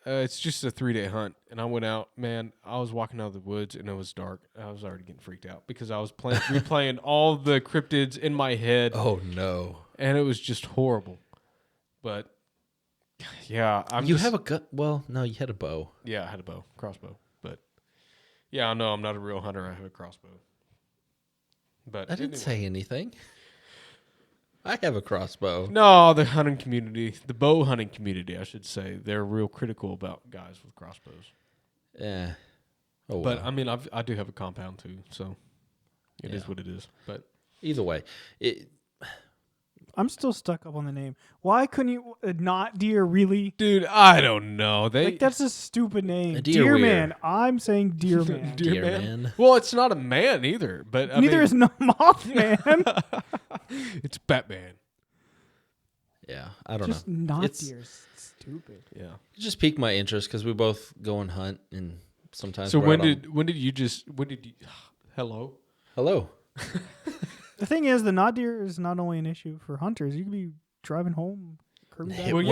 S1: It's just a 3-day hunt, and I went out. Man, I was walking out of the woods, and it was dark. I was already getting freaked out because I was replaying all the cryptids in my head,
S2: Oh, no.
S1: and it was just horrible. But yeah,
S2: You have a gun? Well, no, you had a bow.
S1: yeah, I had a crossbow, but yeah, I know I'm not a real hunter. I have a crossbow. But
S2: I didn't
S1: anyway.
S2: say anything. I have a crossbow.
S1: No, the hunting community, the bow hunting community, I should say, they're real critical about guys with crossbows.
S2: Eh. Oh,
S1: But
S2: well.
S1: I mean, I do have a compound too, so it is
S2: Yeah.
S1: what it is. But
S2: Either way,
S3: I'm still stuck up on the name. Why couldn't you not deer really?
S1: Dude, I don't know.
S3: Like that's a stupid name.
S2: A deer weir.
S3: Man. I'm saying deer man.
S2: Deer man.
S1: Well, it's not a man either, but I
S3: Neither
S1: mean,
S3: is no Mothman.
S1: it's Batman.
S2: Yeah, I don't
S3: Just
S2: know.
S3: not
S2: It's
S3: deer's stupid.
S1: Yeah.
S2: It just piqued my interest because we both go and hunt, and sometimes.
S1: So
S2: we're
S1: when
S2: out on-
S1: did you? Hello.
S2: Hello.
S3: The thing is, the not deer is not only an issue for hunters. You could be driving home. curving back.
S2: Hit
S1: Well,
S2: one.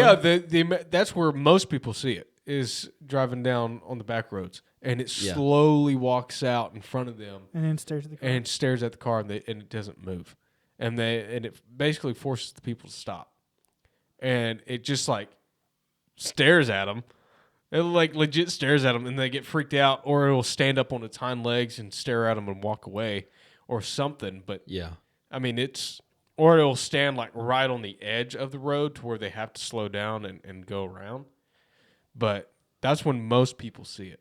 S1: yeah, that's where most people see it is driving down on the back roads, and it
S2: Yeah.
S1: slowly walks out in front of them
S3: And then stares at the car.
S1: and stares at the car, and it doesn't move, and it basically forces the people to stop, and it just like stares at them. It like legit stares at them, and they get freaked out, or it will stand up on its hind legs and stare at them and walk away, or something. But
S2: Yeah.
S1: I mean, or it'll stand like right on the edge of the road to where they have to slow down and go around. But that's when most people see it.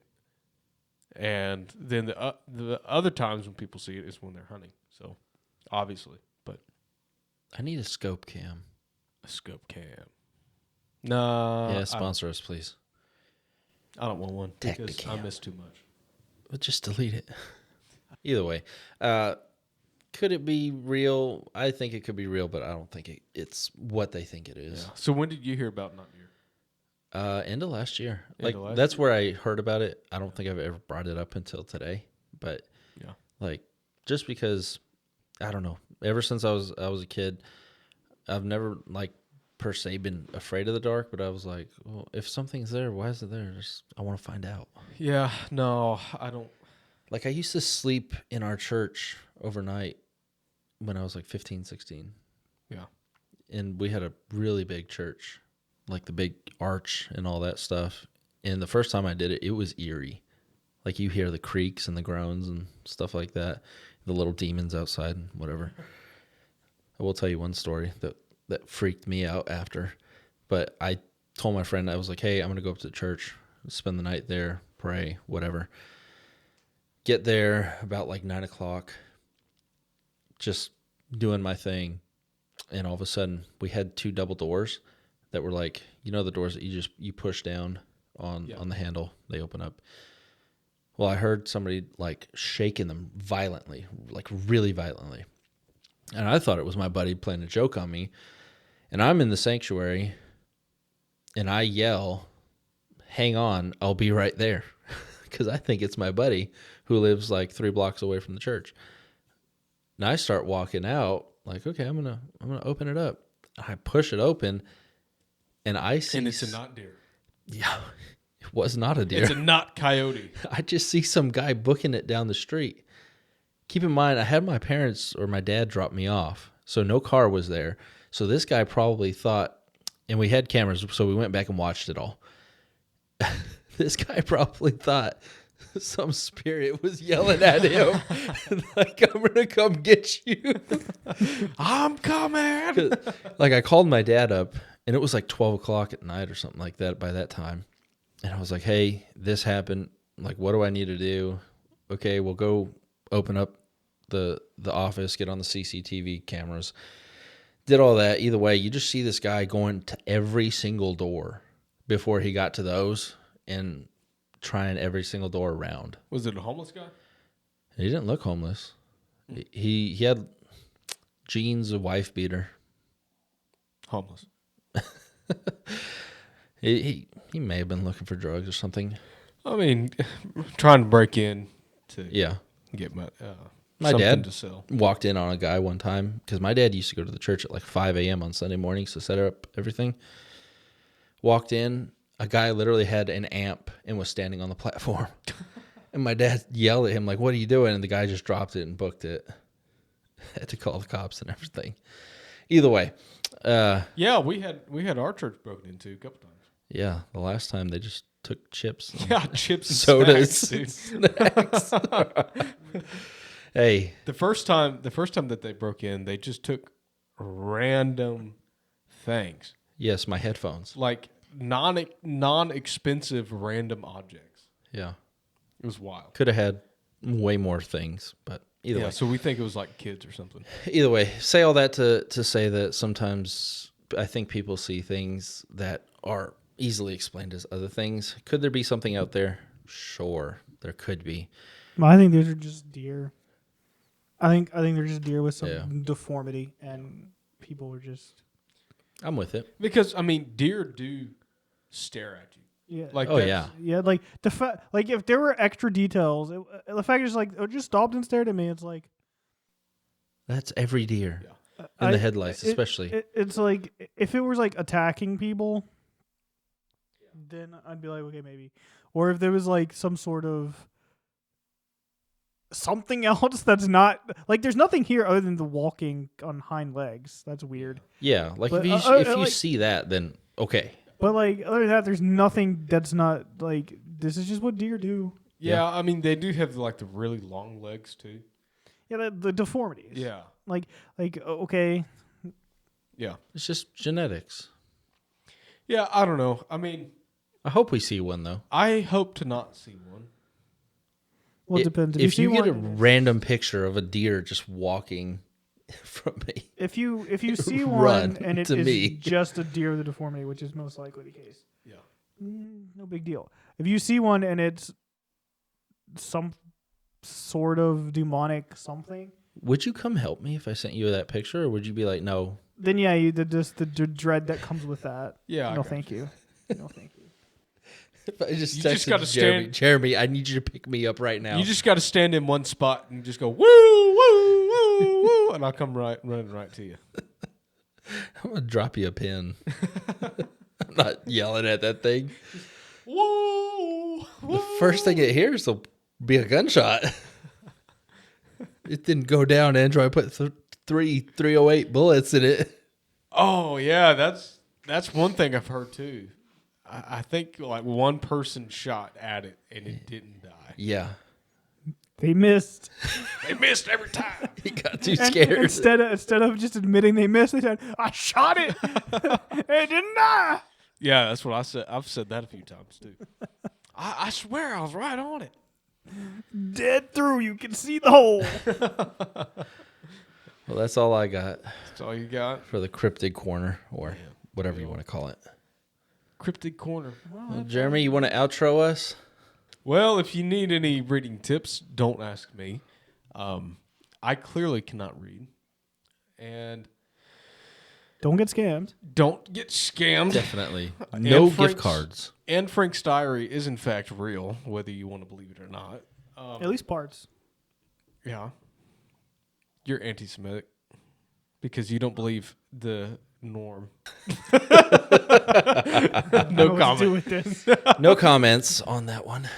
S1: And then the other times when people see it is when they're hunting. So obviously, but
S2: I need a scope cam.
S1: a scope cam. No,
S2: Yeah, sponsor us, please.
S1: I don't want one because I
S2: Tacticam.
S1: miss too much.
S2: But just delete it. Either way, could it be real? I think it could be real, but I don't think it's what they think it is.
S1: Yeah. So when did you hear about not deer?
S2: End of last year.
S1: End of last
S2: That's where I heard about it. I don't think I've ever brought it up until today. But
S1: Yeah.
S2: like just because I don't know. Ever since I was a kid, I've never like per se been afraid of the dark, but I was like, well, if something's there, why is it there? I want to find out.
S1: Yeah. No, I don't.
S2: Like I used to sleep in our church overnight when I was like 15, 16.
S1: Yeah.
S2: And we had a really big church, like the big arch and all that stuff. And the first time I did it, it was eerie. Like you hear the creaks and the groans and stuff like that. The little demons outside and whatever. I will tell you one story that freaked me out after. But I told my friend, I was like, hey, I'm going to go up to the church, spend the night there, pray, whatever. Get there about like 9 o'clock, just doing my thing. And all of a sudden we had two double doors that were like, you know, the doors that you push down on the handle, they open up. Well, I heard somebody like shaking them violently, like really violently. And I thought it was my buddy playing a joke on me. And I'm in the sanctuary and I yell, hang on, I'll be right there. Because I think it's my buddy who lives like 3 blocks away from the church. And I start walking out like, okay, I'm gonna open it up. I push it open and I see.
S1: And it's a not deer.
S2: Yeah, it was not a deer.
S1: It's a not coyote.
S2: I just see some guy booking it down the street. Keep in mind, I had my parents or my dad drop me off, so no car was there. So this guy probably thought, and we had cameras, so we went back and watched it all. This guy probably thought some spirit was yelling at him, like, I'm going to come get you.
S1: I'm coming.
S2: Like, I called my dad up, and it was like 12 o'clock at night or something like that by that time. And I was like, hey, this happened. Like, what do I need to do? Okay, we'll go open up the office, get on the CCTV cameras. Did all that. Either way, you just see this guy going to every single door before he got to those and trying every single door around.
S1: Was it a homeless guy?
S2: He didn't look homeless. He had jeans, a wife beater.
S1: Homeless.
S2: He may have been looking for drugs or something.
S1: I mean, trying to break in to
S2: Yeah.
S1: get my
S2: My
S1: something
S2: dad
S1: to sell.
S2: walked in on a guy one time because my dad used to go to the church at like 5 a.m. on Sunday mornings to set up everything. Walked in, a guy literally had an amp and was standing on the platform. And my dad yelled at him like, what are you doing? And the guy just dropped it and booked it. Had to call the cops and everything. Either way.
S1: Yeah, we had our church broken into a couple times.
S2: Yeah, the last time they just took chips. And
S1: Yeah, chips and
S2: sodas.
S1: snacks, dude.
S2: Hey.
S1: The first time that they broke in, they just took random things.
S2: Yes, my headphones.
S1: Like non-expensive random objects.
S2: Yeah.
S1: It was wild.
S2: Could have had way more things, but Either
S1: Yeah,
S2: way.
S1: so we think it was like kids or something.
S2: Either way, say all that to say that sometimes I think people see things that are easily explained as other things. Could there be something out there? Sure, there could be.
S3: I think these are just deer. I think they're just deer with some
S2: Yeah.
S3: deformity, and people were just
S2: I'm with it.
S1: Because, I mean, deer do stare at you.
S3: yeah.
S1: Like,
S2: Oh,
S1: that's-
S2: yeah.
S3: Yeah, like like if there were extra details, the fact is like it just stopped and stared at me. It's like
S2: That's every deer
S1: Yeah.
S2: in the headlights, especially.
S3: It's like if it was like attacking people, then I'd be like, okay, maybe. Or if there was like some sort of something else that's not like there's nothing here other than the walking on hind legs. That's weird.
S2: Yeah, like
S3: But,
S2: if you
S3: like-
S2: see that, then okay.
S3: But like other than that, there's nothing that's not like this is just what deer do.
S1: Yeah, I mean, they do have, like, the really long legs, too.
S3: Yeah, the deformities.
S1: Yeah.
S3: Like okay,
S1: Yeah.
S2: It's just genetics.
S1: Yeah, I don't know. I mean,
S2: I hope we see one though.
S1: I hope to not see one.
S3: well it depends.
S2: If you get a
S3: one,
S2: random picture of a deer just walking from me,
S3: if you see
S2: Run
S3: one and it
S2: to
S3: is
S2: me.
S3: just a deer with a deformity, which is most likely the case,
S1: Yeah.
S3: no big deal. If you see one and it's some sort of demonic something,
S2: would you come help me if I sent you that picture, or would you be like, no?
S3: then yeah, you just the dread that comes with that.
S1: Yeah. I
S3: No,
S1: got
S3: thank you. No, thank you.
S2: If I just
S1: You just
S2: texted
S1: gotta
S2: Jeremy,
S1: stand-
S2: Jeremy, I need you to pick me up right now.
S1: You just got to stand in one spot and just go, woo, woo, woo, woo, and I'll come running right to you.
S2: I'm gonna drop you a pin. I'm not yelling at that thing.
S1: Woo,
S2: The first thing it hears will be a gunshot. It didn't go down, Andrew. I put 308 bullets in it.
S1: Oh, yeah, that's one thing I've heard, too. I think, like, one person shot at it, and it didn't die.
S2: Yeah.
S3: They missed.
S1: They missed every time.
S2: He got too
S3: And
S2: scared.
S3: instead of just admitting they missed, they said, "I shot it. It didn't die."
S1: Yeah, that's what I said. I've said that a few times, too. I swear I was right on it.
S3: Dead through. You can see the hole.
S2: Well, that's all I got
S1: That's all you got?
S2: for the cryptid corner, or whatever you want to call it.
S1: Cryptid Corner.
S2: Well, Jeremy, you want to outro us?
S1: Well, if you need any reading tips, don't ask me. I clearly cannot read. And
S3: Don't get scammed.
S1: don't get scammed.
S2: Definitely.
S1: And
S2: No gift
S1: Frank's-
S2: cards.
S1: And Frank's diary is, in fact, real, whether you want to believe it or not.
S3: At least parts.
S1: Yeah. You're anti-Semitic because you don't believe the norm.
S3: I
S1: No
S3: don't know what to do
S1: comment.
S3: with this.
S2: No comments on that one.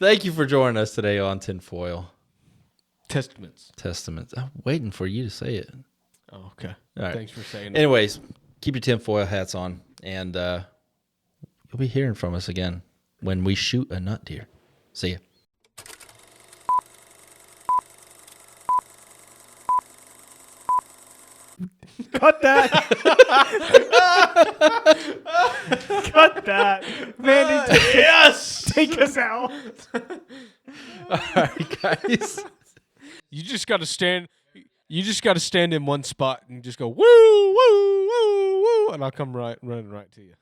S2: Thank you for joining us today on Tinfoil
S1: Testaments.
S2: Testament. I'm waiting for you to say it.
S1: Oh, okay.
S2: All right.
S1: Thanks for saying it.
S2: Anyways, keep your tinfoil hats on, and you'll be hearing from us again when we shoot a nut deer. See ya.
S3: Cut that. Cut that. Vandy, take us out.
S2: All right, guys.
S1: You just got to stand. You just got to stand in one spot and just go woo, woo, woo, woo, and I'll come running right to you.